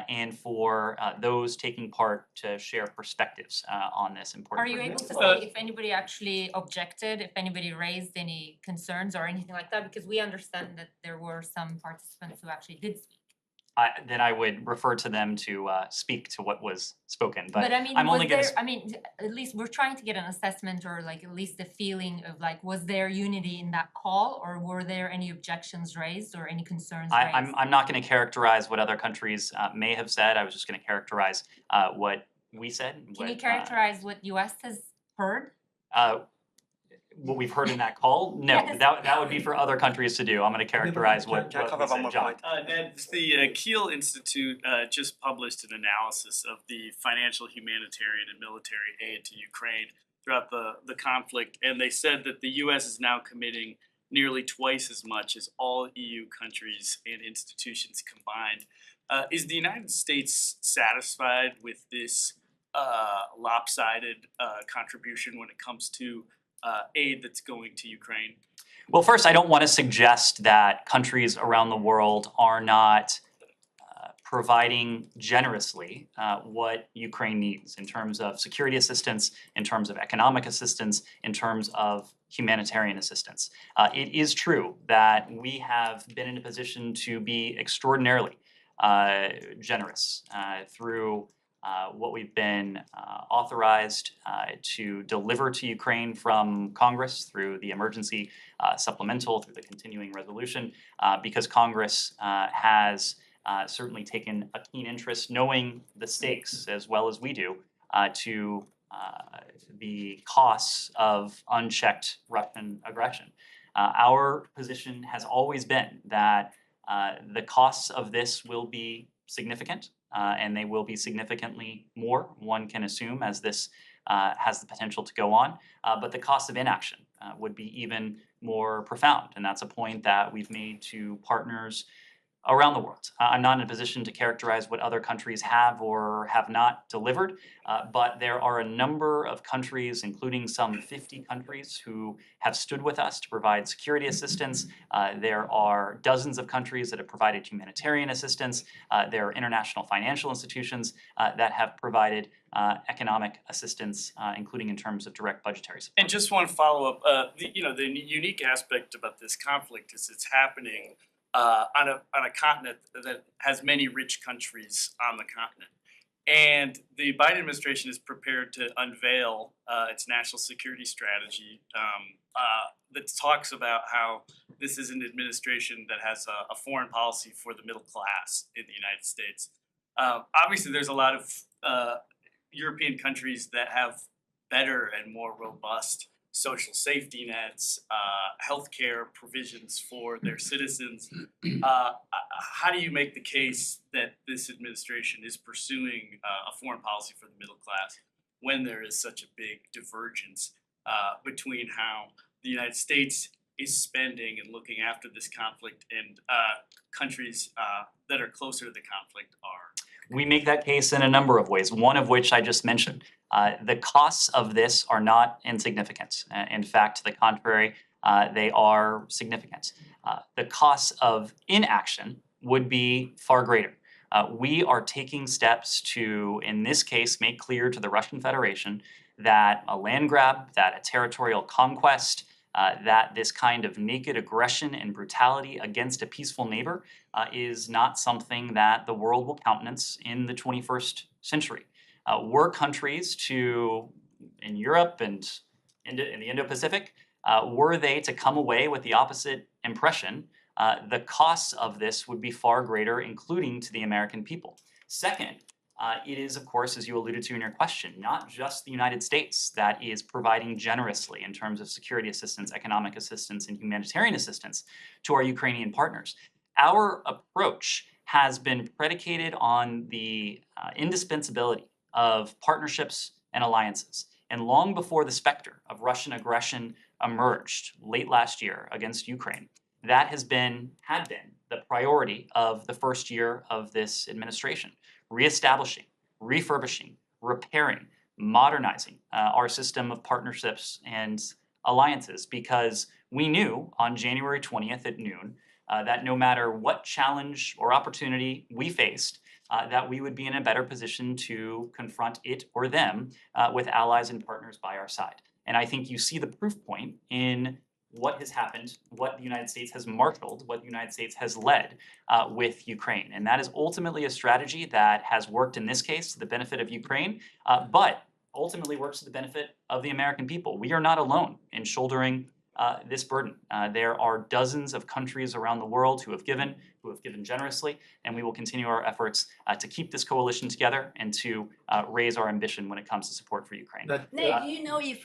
and for those taking part to share perspectives on this important. Are you able to program. say if anybody actually objected, if anybody raised any concerns or anything like that? Because we understand that there were some participants who actually did speak. Then I would refer to them to speak to what was spoken, But but I mean, I'm only was gonna. there, I mean, at least we're trying to get an assessment or like at least a feeling of like, was there unity in that call? Or were there any objections raised or any concerns raised? I'm not gonna characterize what other countries may have said, I was just gonna characterize what we said. Can you what, characterize what US has heard? What we've heard in that call? No, Yes. that would be for other countries to do. I'm gonna characterize what Can I we cover one said, more John. point? Ned, the Kiel Institute just published an analysis of the financial, humanitarian, and military aid to Ukraine throughout the conflict, and they said that the U.S. is now committing nearly twice as much as all EU countries and institutions combined. Is the United States satisfied with this lopsided contribution when it comes to aid that's going to Ukraine? Well, first, I don't want to suggest that countries around the world are not providing generously what Ukraine needs in terms of security assistance, in terms of economic assistance, in terms of humanitarian assistance. It is true that we have been in a position to be extraordinarily generous through what we've been authorized to deliver to Ukraine from Congress through the emergency supplemental, through the continuing resolution, because Congress has certainly taken a keen interest, knowing the stakes as well as we do, to the costs of unchecked Russian aggression. Our position has always been that the costs of this will be significant, and they will be significantly more, one can assume, as this has the potential to go on. But the cost of inaction would be even more profound, and that's a point that we've made to partners around the world. I'm not in a position to characterize what other countries have or have not delivered, but there are a number of countries, including some 50 countries, who have stood with us to provide security assistance. There are dozens of countries that have provided humanitarian assistance. There are international financial institutions that have provided economic assistance, including in terms of direct budgetary support. And just one follow up, the unique aspect about this conflict is it's happening on a continent that has many rich countries on the continent. And the Biden administration is prepared to unveil its national security strategy that talks about how this is an administration that has a foreign policy for the middle class in the United States. Obviously, there's a lot of European countries that have better and more robust social safety nets, healthcare provisions for their citizens. How do you make the case that this administration is pursuing a foreign policy for the middle class when there is such a big divergence between how the United States is spending and looking after this conflict and countries that are closer to the conflict are? We make that case in a number of ways, one of which I just mentioned. The costs of this are not insignificant. In fact, to the contrary, they are significant. The costs of inaction would be far greater. We are taking steps to, in this case, make clear to the Russian Federation that a land grab, that a territorial conquest, that this kind of naked aggression and brutality against a peaceful neighbor is not something that the world will countenance in the 21st century. Were countries in Europe and in the Indo-Pacific, were they to come away with the opposite impression, the costs of this would be far greater, including to the American people. Second, it is, of course, as you alluded to in your question, not just the United States that is providing generously in terms of security assistance, economic assistance, and humanitarian assistance to our Ukrainian partners. Our approach has been predicated on the indispensability of partnerships and alliances. And long before the specter of Russian aggression emerged late last year against Ukraine, that had been the priority of the first year of this administration. reestablishing, refurbishing, repairing, modernizing our system of partnerships and alliances, because we knew on January 20th at noon that no matter what challenge or opportunity we faced, that we would be in a better position to confront it or them with allies and partners by our side. And I think you see the proof point in what has happened, what the United States has marshaled, what the United States has led with Ukraine. And that is ultimately a strategy that has worked in this case to the benefit of Ukraine, but ultimately works to the benefit of the American people. We are not alone in shouldering this burden. There are dozens of countries around the world who have given generously, and we will continue our efforts to keep this coalition together and to raise our ambition when it comes to support for Ukraine. Nick, do you know if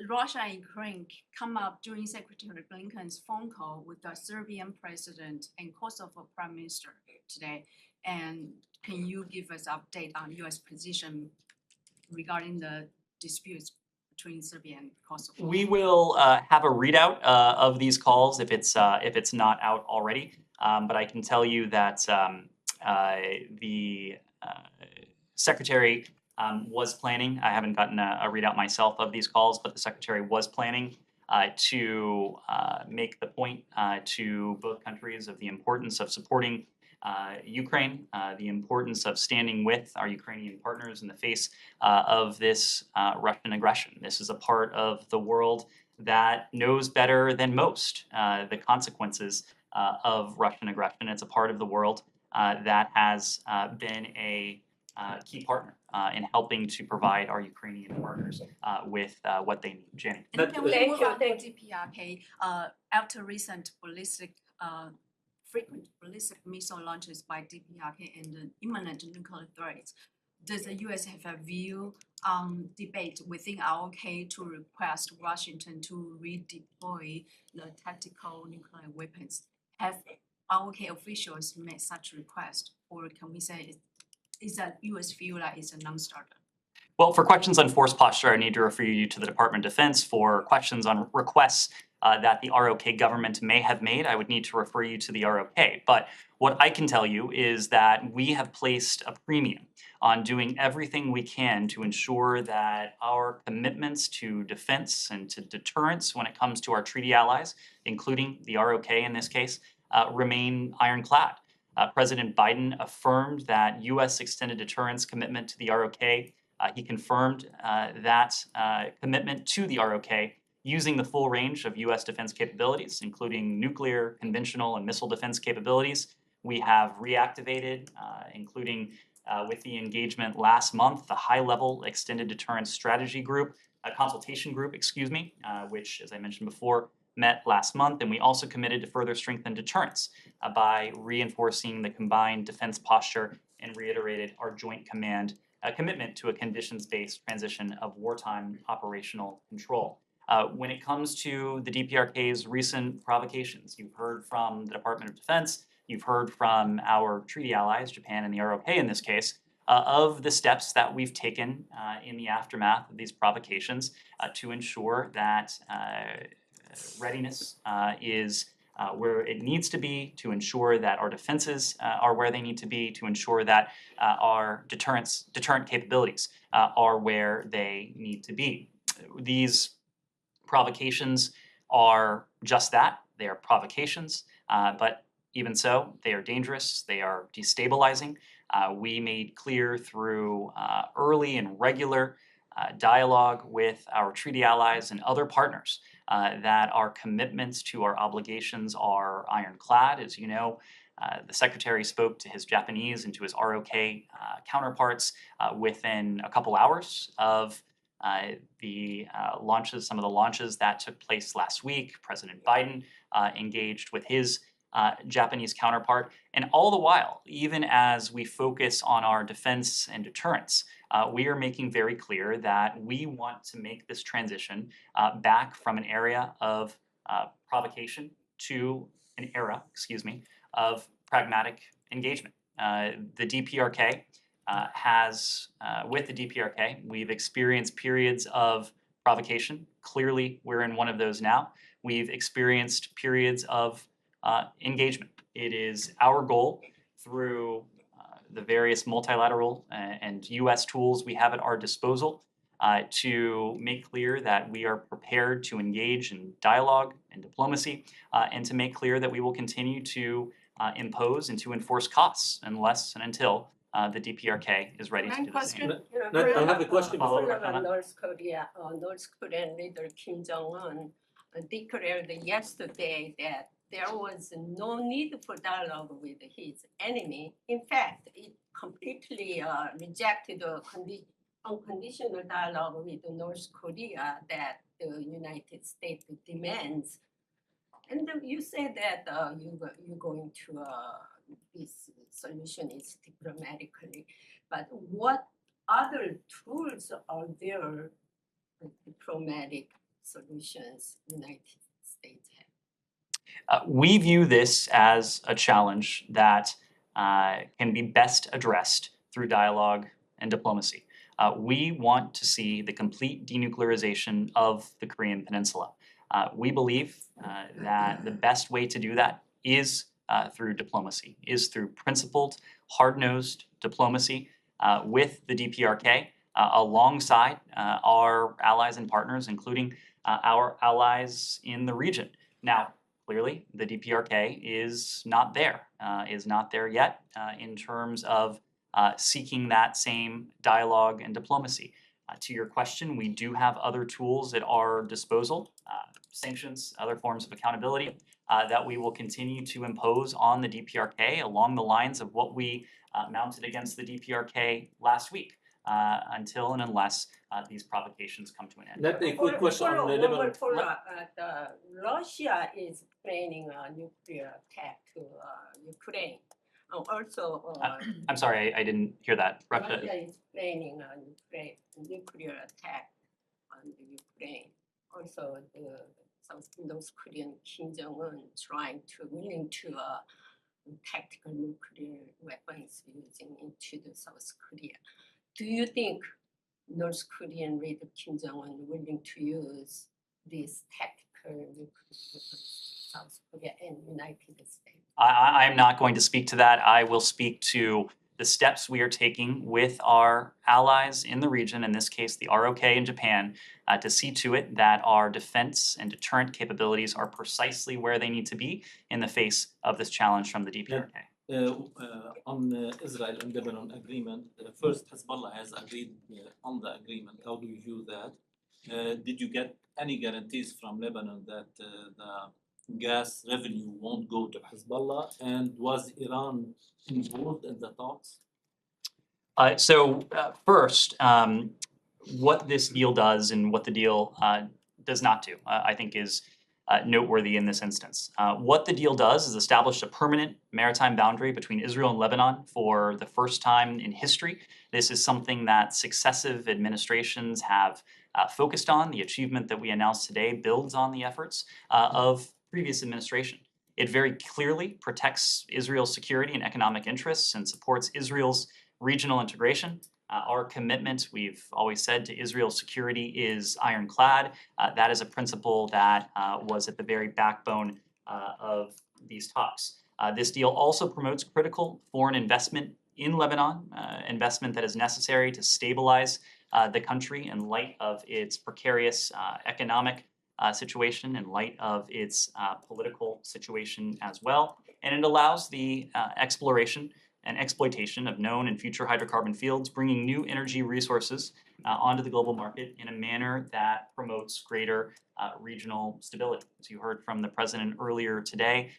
Russia and Ukraine come up during Secretary Blinken's phone call with the Serbian president and Kosovo prime minister today? And can you give us update on U.S. position regarding the disputes between Serbia and Kosovo? We will have a readout of these calls if it's not out already. But I can tell you that the secretary was planning. I haven't gotten a readout myself of these calls, but the secretary was planning to make the point to both countries of the importance of supporting Ukraine, the importance of standing with our Ukrainian partners in the face of this Russian aggression. This is a part of the world that knows better than most the consequences of Russian aggression. It's a part of the world that has been a key partner in helping to provide our Ukrainian partners with what they need. Jenny. And can we Thank move you, on to thank DPRK? After recent frequent ballistic missile launches by DPRK and the imminent nuclear threats, does the U.S. have a view on debate within ROK to request Washington to redeploy the tactical nuclear weapons? Have ROK officials made such request, or can we say is that U.S. view that is a non-starter? Well, for questions on force posture, I need to refer you to the Department of Defense. For questions on requests that the ROK government may have made, I would need to refer you to the ROK. But what I can tell you is that we have placed a premium on doing everything we can to ensure that our commitments to defense and to deterrence when it comes to our treaty allies, including the ROK in this case, remain ironclad. President Biden affirmed that U.S. extended deterrence commitment to the ROK. He confirmed that commitment to the ROK using the full range of U.S. defense capabilities, including nuclear, conventional, and missile defense capabilities. We have reactivated, including with the engagement last month, the high-level extended deterrence strategy group, consultation group, which, as I mentioned before, met last month. And we also committed to further strengthen deterrence by reinforcing the combined defense posture and reiterated our joint command commitment to a conditions-based transition of wartime operational control. When it comes to the DPRK's recent provocations, you've heard from the Department of Defense, you've heard from our treaty allies, Japan and the ROK in this case, of the steps that we've taken in the aftermath of these provocations to ensure that readiness is where it needs to be, to ensure that our defenses are where they need to be, to ensure that our deterrent capabilities are where they need to be. These provocations are just that. They are provocations, but even so, they are dangerous. They are destabilizing. We made clear through early and regular dialogue with our treaty allies and other partners that our commitments to our obligations are ironclad. As you know, the Secretary spoke to his Japanese and to his ROK counterparts within a couple hours of the launches, some of the launches that took place last week. President Biden engaged with his Japanese counterpart. And all the while, even as we focus on our defense and deterrence, we are making very clear that we want to make this transition back from an area of provocation to an era, of pragmatic engagement. The DPRK with the DPRK, we've experienced periods of provocation. Clearly, we're in one of those now. We've experienced periods of engagement. It is our goal through the various multilateral and US tools we have at our disposal to make clear that we are prepared to engage in dialogue and diplomacy, and to make clear that we will continue to impose and to enforce costs unless and until the DPRK is ready to do the same. I have a question Follow before. up on that? North Korean leader Kim Jong-un declared yesterday that there was no need for dialogue with his enemy. In fact, it completely rejected the unconditional dialogue with North Korea that the United States demands. And you say that you're going to this solution is diplomatically, but what other tools are there for diplomatic solutions United States have? We view this as a challenge that can be best addressed through dialogue and diplomacy. We want to see the complete denuclearization of the Korean Peninsula. We believe that the best way to do that is through diplomacy, is through principled, hard-nosed diplomacy with the DPRK alongside our allies and partners, including our allies in the region. Now, clearly, the DPRK is not there yet in terms of seeking that same dialogue and diplomacy. To your question, we do have other tools at our disposal, sanctions, other forms of accountability that we will continue to impose on the DPRK along the lines of what we mounted against the DPRK last week, until and unless these provocations come to an end. Let a quick question on the Lebanon. Russia is planning a nuclear attack to Ukraine. Also, I'm sorry, I didn't hear that. Russia is planning a nuclear attack on the Ukraine. Also, the North Korean Kim Jong-un willing to tactical nuclear weapons using into the South Korea. Do you think North Korean leader Kim Jong-un willing to use these tactical nuclear weapons in South Korea and United States? I'm not going to speak to that. I will speak to the steps we are taking with our allies in the region, in this case the ROK in Japan, to see to it that our defense and deterrent capabilities are precisely where they need to be in the face of this challenge from the DPRK. On Israel and Lebanon agreement, first Hezbollah has agreed on the agreement. How do you view that? Did you get any guarantees from Lebanon that the gas revenue won't go to Hezbollah? And was Iran involved in the talks? First, what this deal does and what the deal does not do, I think is noteworthy in this instance. What the deal does is establish a permanent maritime boundary between Israel and Lebanon for the first time in history. This is something that successive administrations have focused on. The achievement that we announced today builds on the efforts of previous administration. It very clearly protects Israel's security and economic interests and supports Israel's regional integration. Our commitment, we've always said, to Israel's security is ironclad. That is a principle that was at the very backbone of these talks. This deal also promotes critical foreign investment in Lebanon, investment that is necessary to stabilize the country in light of its precarious economic situation, in light of its political situation as well. And it allows the exploration and exploitation of known and future hydrocarbon fields, bringing new energy resources onto the global market in a manner that promotes greater regional stability. As you heard from the president earlier today,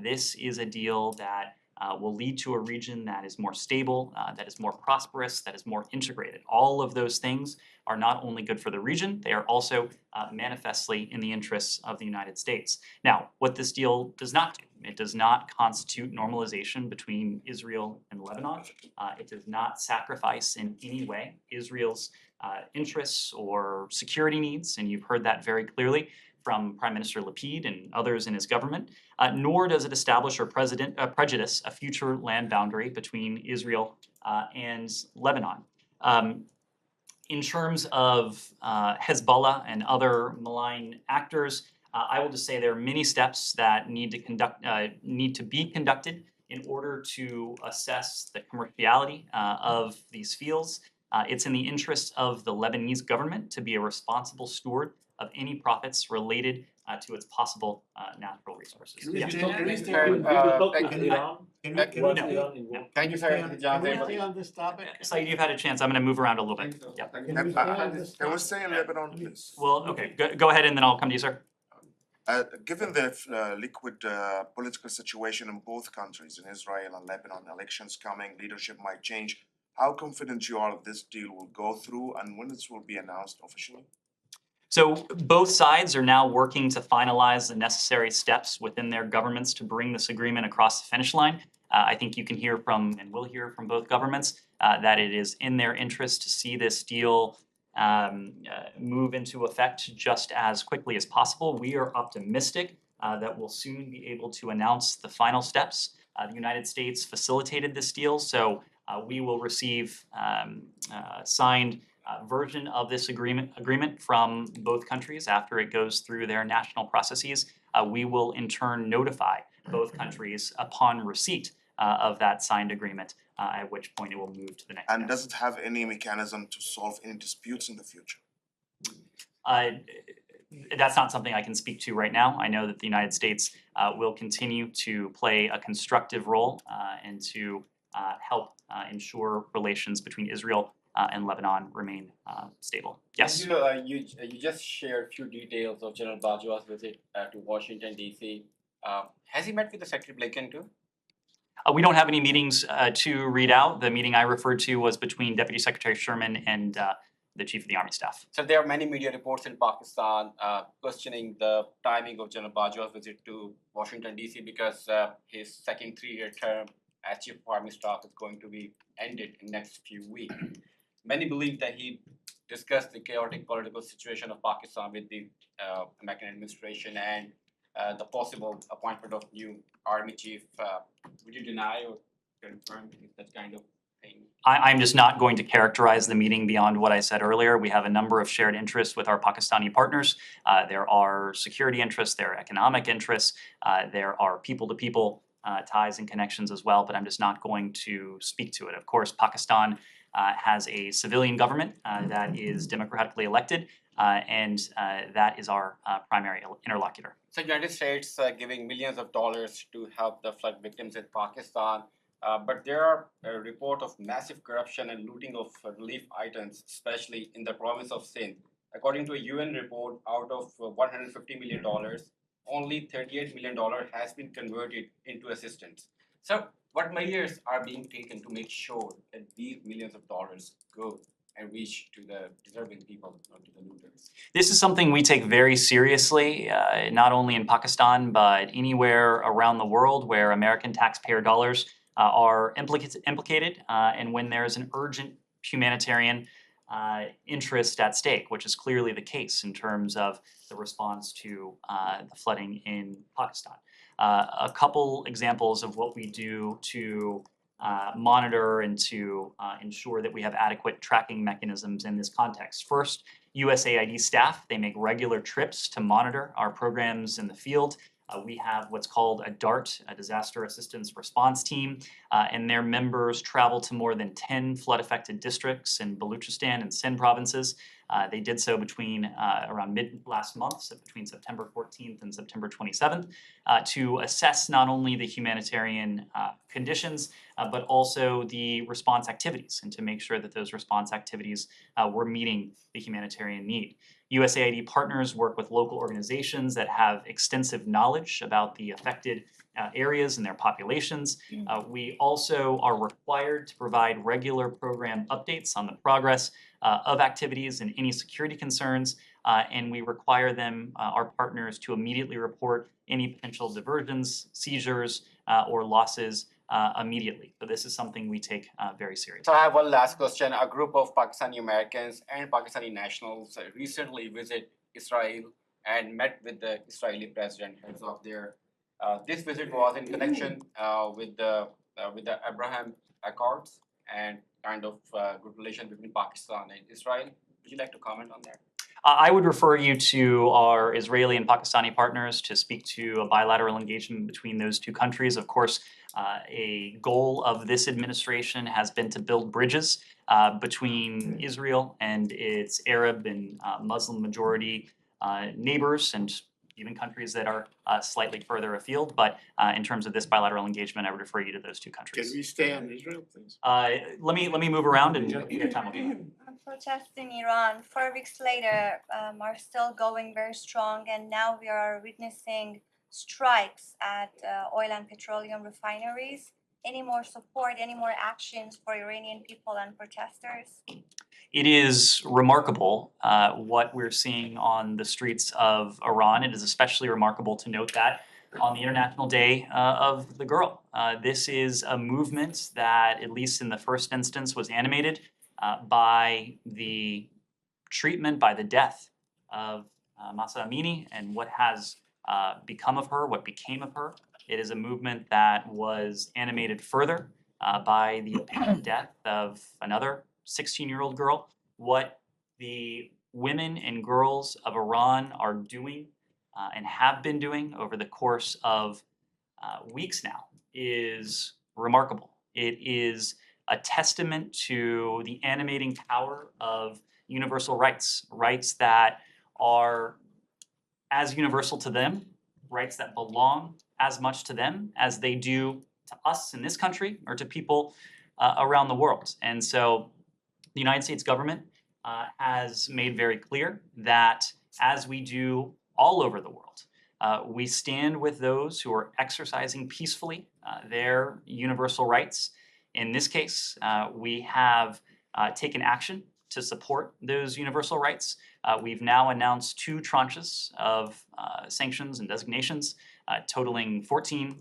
this is a deal that will lead to a region that is more stable, that is more prosperous, that is more integrated. All of those things are not only good for the region, they are also manifestly in the interests of the United States. Now, what this deal does not do, it does not constitute normalization between Israel and Lebanon. It does not sacrifice in any way Israel's interests or security needs, and you've heard that very clearly from Prime Minister Lapid and others in his government, nor does it establish or prejudice a future land boundary between Israel and Lebanon. In terms of Hezbollah and other malign actors, I will just say there are many steps that need to be conducted in order to assess the commerciality of these fields. It's in the interest of the Lebanese government to be a responsible steward of any profits related to its possible natural resources. Can we Yes. stay- Did can we you stay talk on, with Iran? can we- Was no. Iran involved? Thank you, sir. John, Can we thank stay on this topic? Saeed, you've had a chance. I'm going to move around a little bit. Yep. Can we stay on this Can we topic? stay in Lebanon, please? Well, okay. Go ahead, and then I'll come to you, sir. Given the liquid political situation in both countries, in Israel and Lebanon, elections coming, leadership might change, how confident you are this deal will go through and when this will be announced officially? So both sides are now working to finalize the necessary steps within their governments to bring this agreement across the finish line. I think you can hear from, and will hear from both governments, that it is in their interest to see this deal move into effect just as quickly as possible. We are optimistic that we'll soon be able to announce the final steps. The United States facilitated this deal, so we will receive signed version of this agreement from both countries after it goes through their national processes. We will in turn notify both countries upon receipt of that signed agreement, at which point it will move to the next And step. does it have any mechanism to solve any disputes in the future? That's not something I can speak to right now. I know that the United States will continue to play a constructive role and to help ensure relations between Israel and Lebanon remain stable. Yes. You just shared a few details of General Bajwa's visit to Washington, D.C. Has he met with the Secretary Blinken too? We don't have any meetings to read out. The meeting I referred to was between Deputy Secretary Sherman and the Chief of the Army Staff. So there are many media reports in Pakistan questioning the timing of General Bajwa's visit to Washington, D.C. because his second 3-year term as Chief of Army Staff is going to be ended in next few weeks. Many believe that he discussed the chaotic political situation of Pakistan with the American administration and the possible appointment of new army chief. Would you deny or confirm that kind of thing? I'm just not going to characterize the meeting beyond what I said earlier. We have a number of shared interests with our Pakistani partners. There are security interests, there are economic interests, there are people-to-people ties and connections as well, but I'm just not going to speak to it. Of course, Pakistan has a civilian government that is democratically elected, and that is our primary interlocutor. So United States giving millions of dollars to help the flood victims in Pakistan, but there are a report of massive corruption and looting of relief items, especially in the province of Sindh. According to a UN report, out of $150 million, only $38 million has been converted into assistance. So what measures are being taken to make sure that these millions of dollars go and reach to the deserving people, not to the looters? This is something we take very seriously, not only in Pakistan, but anywhere around the world where American taxpayer dollars are implicated, and when there's an urgent humanitarian interest at stake, which is clearly the case in terms of the response to the flooding in Pakistan. A couple examples of what we do to monitor and to ensure that we have adequate tracking mechanisms in this context. First, USAID staff, they make regular trips to monitor our programs in the field. We have what's called a DART, a Disaster Assistance Response Team, and their members travel to more than 10 flood-affected districts in Baluchistan and Sindh provinces. They did so between around mid last month, so between September 14th and September 27th, to assess not only the humanitarian conditions, but also the response activities, and to make sure that those response activities were meeting the humanitarian need. USAID partners work with local organizations that have extensive knowledge about the affected areas and their populations. We also are required to provide regular program updates on the progress of activities and any security concerns, and we require them, our partners, to immediately report any potential diversions, seizures, or losses immediately. So this is something we take very seriously. So I have one last question. A group of Pakistani Americans and Pakistani nationals recently visited Israel and met with the Israeli president, heads of their. This visit was in connection with the Abraham Accords and kind of good relation between Pakistan and Israel. Would you like to comment on that? I would refer you to our Israeli and Pakistani partners to speak to a bilateral engagement between those two countries. Of course, a goal of this administration has been to build bridges between Israel and its Arab and Muslim majority neighbors and even countries that are slightly further afield. But in terms of this bilateral engagement, I would refer you to those two countries. Can we stay on Israel, please? Let me move around and your time will be. Protests in Iran 4 weeks later are still going very strong, and now we are witnessing strikes at oil and petroleum refineries. Any more support, any more actions for Iranian people and protesters? It is remarkable what we're seeing on the streets of Iran. It is especially remarkable to note that on the International Day of the Girl. This is a movement that, at least in the first instance, was animated by the treatment, by the death of Mahsa Amini and what has become of her, what became of her. It is a movement that was animated further by the apparent death of another 16-year-old girl. What the women and girls of Iran are doing and have been doing over the course of weeks now is remarkable. It is a testament to the animating power of universal rights, rights that are as universal to them, rights that belong as much to them as they do to us in this country or to people around the world. And so the United States government has made very clear that, as we do all over the world, we stand with those who are exercising peacefully their universal rights. In this case, we have taken action to support those universal rights. We've now announced 2 tranches of sanctions and designations, totaling 14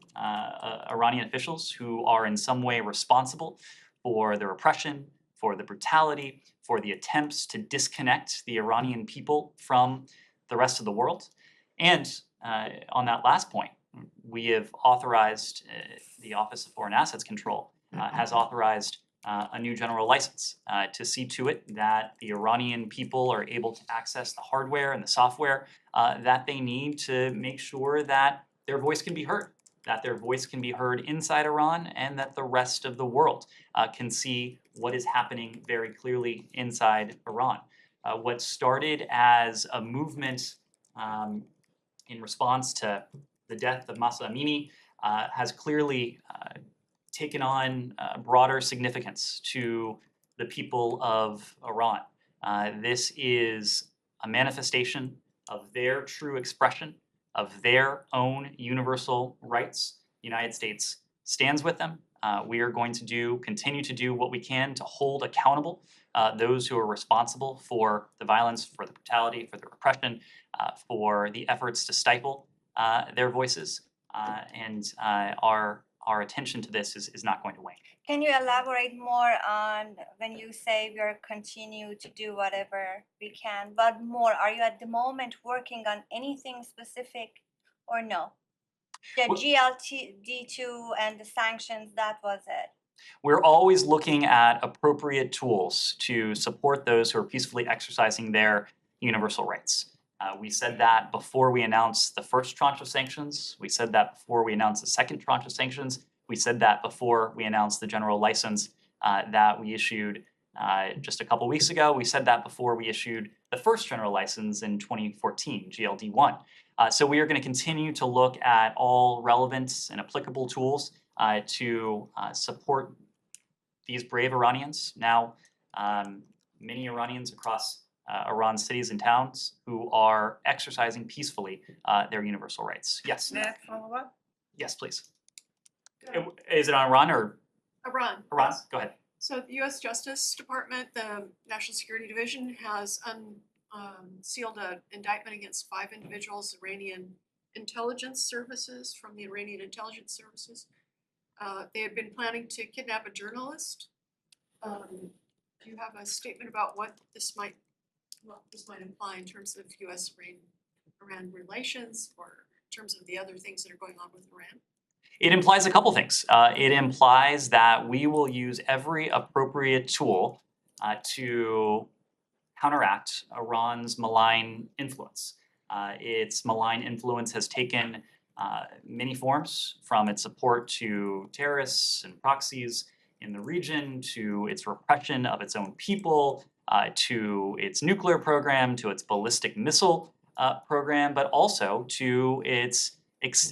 Iranian officials who are in some way responsible for the repression, for the brutality, for the attempts to disconnect the Iranian people from the rest of the world. And on that last point, we have authorized, the Office of Foreign Assets Control has authorized a new general license to see to it that the Iranian people are able to access the hardware and the software that they need to make sure that their voice can be heard, that their voice can be heard inside Iran, and that the rest of the world can see what is happening very clearly inside Iran. What started as a movement in response to the death of Mahsa Amini has clearly taken on broader significance to the people of Iran. This is a manifestation of their true expression of their own universal rights. The United States stands with them. We are going to continue to do what we can to hold accountable those who are responsible for the violence, for the brutality, for the repression, for the efforts to stifle their voices. And our attention to this is not going to wane. Can you elaborate more on when you say we are continue to do whatever we can, but more, are you at the moment working on anything specific or no? The GLD2 and the sanctions, that was it. We're always looking at appropriate tools to support those who are peacefully exercising their universal rights. We said that before we announced the first tranche of sanctions. We said that before we announced the second tranche of sanctions. We said that before we announced the general license that we issued just a couple weeks ago. We said that before we issued the first general license in 2014, GLD1. So we are going to continue to look at all relevant and applicable tools to support these brave Iranians. Now, many Iranians across Iran's cities and towns who are exercising peacefully their universal rights. Yes. May I follow up? Yes, please. Is it on Iran or? Iran. Iran, go ahead. So the U.S. Justice Department, the National Security Division, has sealed an indictment against 5 individuals, Iranian intelligence services, from the Iranian intelligence services. They had been planning to kidnap a journalist. Do you have a statement about what this might imply in terms of U.S.-Iran relations, or in terms of the other things that are going on with Iran? It implies a couple things. It implies that we will use every appropriate tool to counteract Iran's malign influence. Its malign influence has taken many forms, from its support to terrorists and proxies in the region, to its repression of its own people, to its nuclear program, to its ballistic missile program, but also to its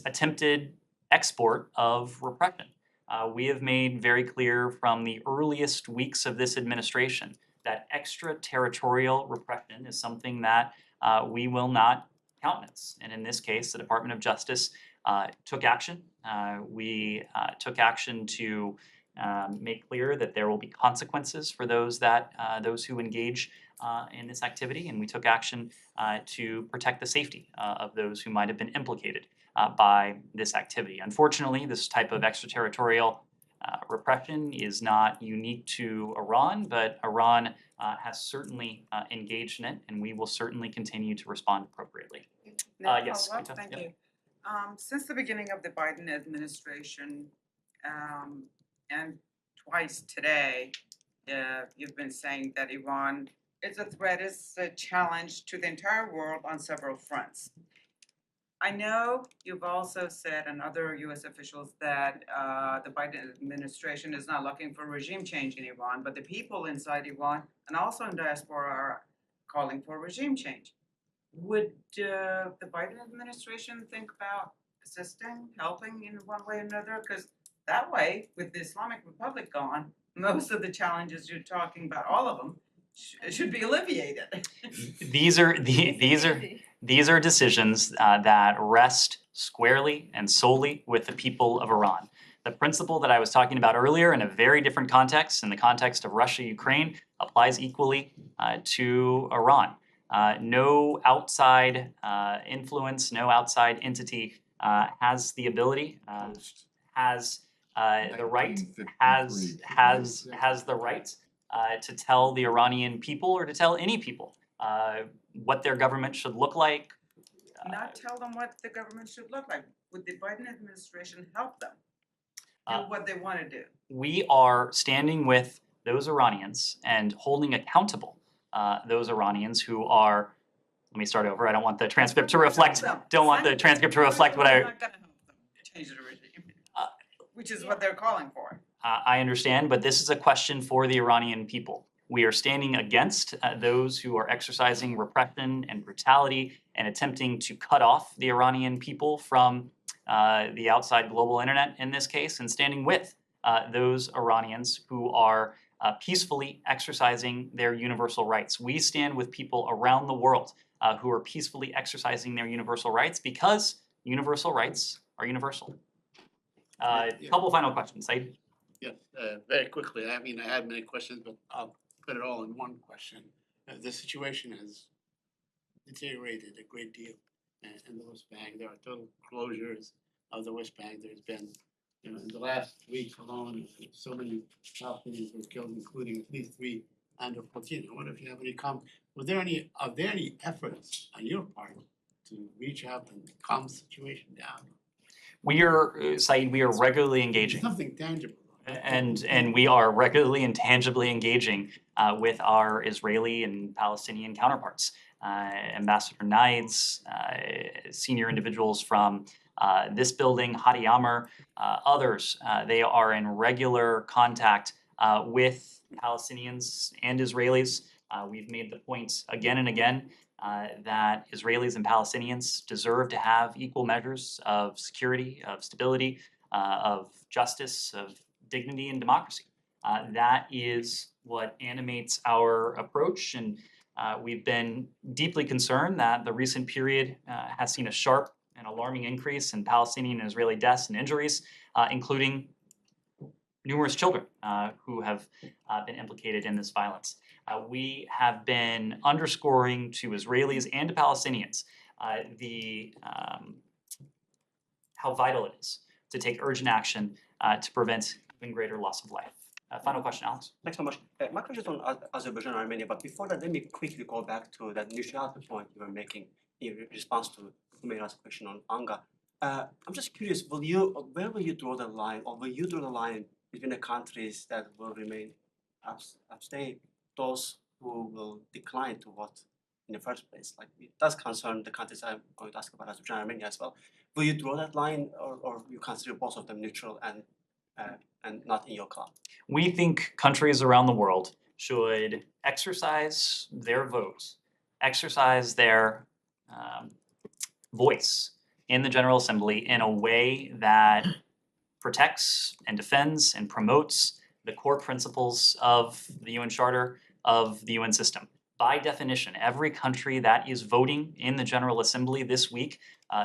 attempted export of repression. We have made very clear from the earliest weeks of this administration that extraterritorial repression is something that we will not countenance. And in this case, the Department of Justice took action. We took action to make clear that there will be consequences for those who engage in this activity, and we took action to protect the safety of those who might have been implicated by this activity. Unfortunately, this type of extraterritorial repression is not unique to Iran, but Iran has certainly engaged in it, and we will certainly continue to respond appropriately. Yes, Rita? Thank Yep. you. Since the beginning of the Biden administration, and twice today, you've been saying that Iran is a threat, is a challenge to the entire world on several fronts. I know you've also said, and other U.S. officials, that the Biden administration is not looking for regime change in Iran, but the people inside Iran and also in diaspora are calling for regime change. Would the Biden administration think about assisting, helping in one way or another? Because that way, with the Islamic Republic gone, most of the challenges you're talking about, all of them, should be alleviated. These are decisions that rest squarely and solely with the people of Iran. The principle that I was talking about earlier in a very different context, in the context of Russia, Ukraine, applies equally to Iran. No outside influence, no outside entity has the ability, has the right, has the right to tell the Iranian people, or to tell any people, what their government should look like. Not tell them what the government should look like. Would the Biden administration help them do what they want to do? We are standing with those Iranians and holding accountable those Iranians who are. Let me start over. I don't want the transcript to reflect. Don't want the transcript to reflect what I. We're not going to help them change the regime, which is what they're calling for. I understand, but this is a question for the Iranian people. We are standing against those who are exercising repression and brutality and attempting to cut off the Iranian people from the outside global internet in this case, and standing with those Iranians who are peacefully exercising their universal rights. We stand with people around the world who are peacefully exercising their universal rights, because universal rights are universal. Couple final questions. Yes, very quickly. I mean, I had many questions, but I'll put it all in one question. The situation has deteriorated a great deal in the West Bank. There are total closures of the West Bank. There's been, in the last week alone, so many Palestinians were killed, including at least 3 under 14. I wonder if you have any comment. Are there any efforts on your part to reach out and calm the situation down? We are, Saeed, we are regularly engaging. Something tangible. And we are regularly and tangibly engaging with our Israeli and Palestinian counterparts. Ambassador Nides, senior individuals from this building, Hadi Amr, others, they are in regular contact with Palestinians and Israelis. We've made the point again and again that Israelis and Palestinians deserve to have equal measures of security, of stability, of justice, of dignity and democracy. That is what animates our approach, and we've been deeply concerned that the recent period has seen a sharp and alarming increase in Palestinian and Israeli deaths and injuries, including numerous children who have been implicated in this violence. We have been underscoring to Israelis and to Palestinians how vital it is to take urgent action to prevent even greater loss of life. Final question, Alex. Thanks so much. My question is on Azerbaijan and Armenia, but before that, let me quickly go back to that neutrality point you were making in response to Humaira's question on Anga. I'm just curious, where will you draw the line, or will you draw the line between the countries that will remain abstain, those who will decline to vote in the first place. Like it does concern the countries I'm going to ask about, Azerbaijan and Armenia as well. Will you draw that line, or you consider both of them neutral and not in your club? We think countries around the world should exercise their vote, exercise their voice in the General Assembly in a way that protects and defends and promotes the core principles of the UN Charter, of the UN system. By definition, every country that is voting in the General Assembly this week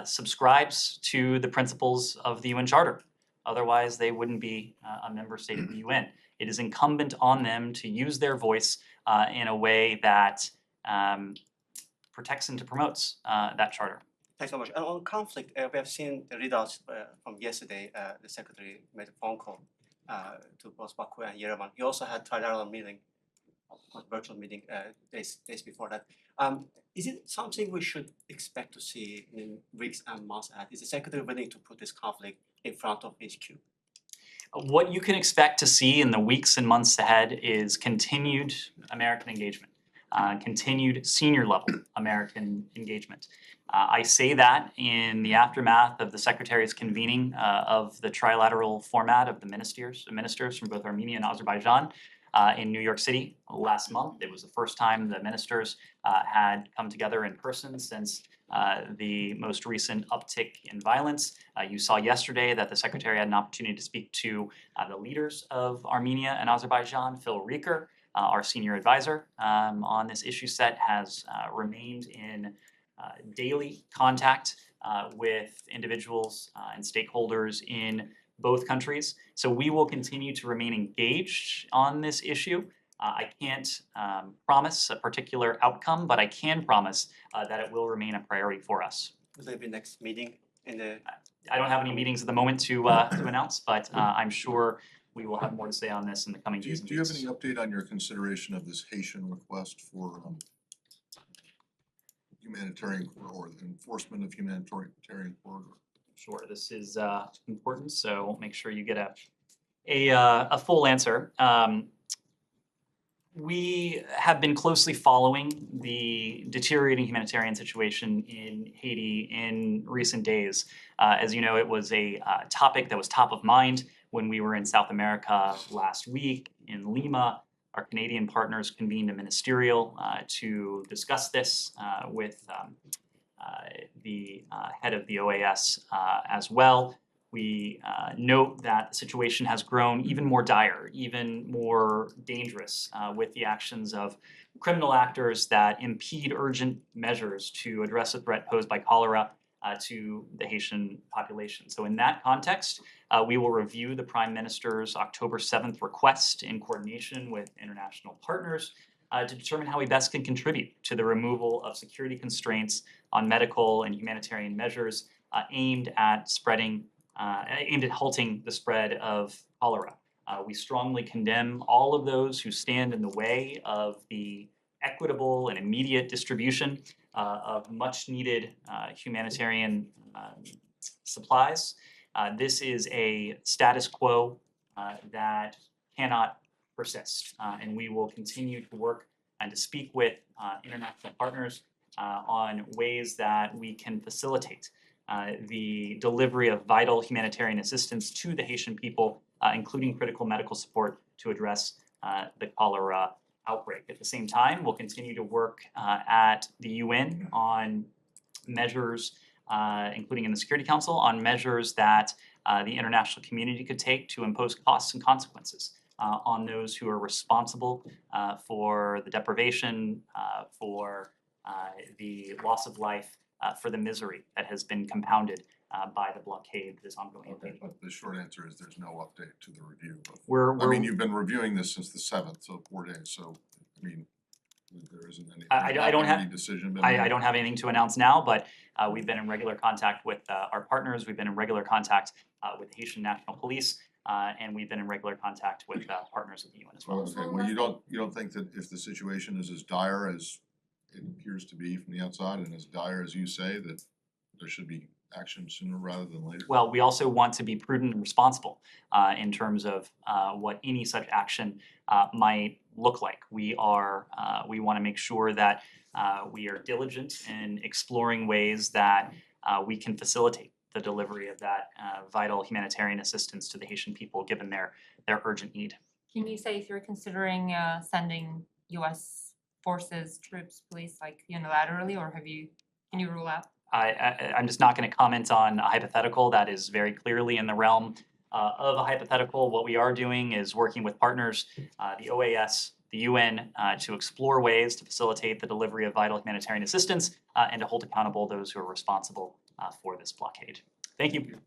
subscribes to the principles of the UN Charter. Otherwise, they wouldn't be a member state of the UN. It is incumbent on them to use their voice in a way that protects and promotes that charter. Thanks so much. And on conflict, we have seen the readouts from yesterday. The secretary made a phone call to both Baku and Yerevan. He also had trilateral meeting, a virtual meeting days before that. Is it something we should expect to see in weeks and months ahead? Is the secretary willing to put this conflict in front of HQ? What you can expect to see in the weeks and months ahead is continued American engagement, continued senior level American engagement. I say that in the aftermath of the Secretary's convening of the trilateral format of the ministers from both Armenia and Azerbaijan in New York City last month. It was the first time the ministers had come together in person since the most recent uptick in violence. You saw yesterday that the Secretary had an opportunity to speak to the leaders of Armenia and Azerbaijan. Phil Rieker, our senior advisor on this issue set, has remained in daily contact with individuals and stakeholders in both countries. So we will continue to remain engaged on this issue. I can't promise a particular outcome, but I can promise that it will remain a priority for us. Will there be next meeting in the? I don't have any meetings at the moment to announce, but I'm sure we will have more to say on this in the coming days and Do you have weeks. any update on your consideration of this Haitian request for humanitarian corridor, the enforcement of humanitarian corridor? Sure, this is important, so make sure you get a full answer. We have been closely following the deteriorating humanitarian situation in Haiti in recent days. As you know, it was a topic that was top of mind when we were in South America last week in Lima. Our Canadian partners convened a ministerial to discuss this with the head of the OAS as well. We note that the situation has grown even more dire, even more dangerous with the actions of criminal actors that impede urgent measures to address the threat posed by cholera to the Haitian population. So in that context, we will review the Prime Minister's October 7th request in coordination with international partners to determine how we best can contribute to the removal of security constraints on medical and humanitarian measures aimed at halting the spread of cholera. We strongly condemn all of those who stand in the way of the equitable and immediate distribution of much needed humanitarian supplies. This is a status quo that cannot persist, and we will continue to work and to speak with international partners on ways that we can facilitate the delivery of vital humanitarian assistance to the Haitian people, including critical medical support to address the cholera outbreak. At the same time, we'll continue to work at the UN on measures, including in the Security Council, on measures that the international community could take to impose costs and consequences on those who are responsible for the deprivation, for the loss of life, for the misery that has been compounded by the blockade that is ongoing. Okay, but the short answer is there's no update to the review. We're I mean, you've been reviewing this since the 7th, so 4 days, so, I mean, there isn't any. I don't have any decision been I made? don't have anything to announce now, but we've been in regular contact with our partners. We've been in regular contact with the Haitian National Police, and we've been in regular contact with partners at the UN as well. Okay, well, you don't think that if the situation is as dire as it appears to be from the outside and as dire as you say, that there should be action sooner rather than later? Well, we also want to be prudent and responsible in terms of what any such action might look like. We want to make sure that we are diligent in exploring ways that we can facilitate the delivery of that vital humanitarian assistance to the Haitian people, given their urgent need. Can you say if you're considering sending US forces, troops, police, like unilaterally, or can you rule out? I'm just not going to comment on a hypothetical that is very clearly in the realm of a hypothetical. What we are doing is working with partners, the OAS, the UN, to explore ways to facilitate the delivery of vital humanitarian assistance and to hold accountable those who are responsible for this blockade. Thank you.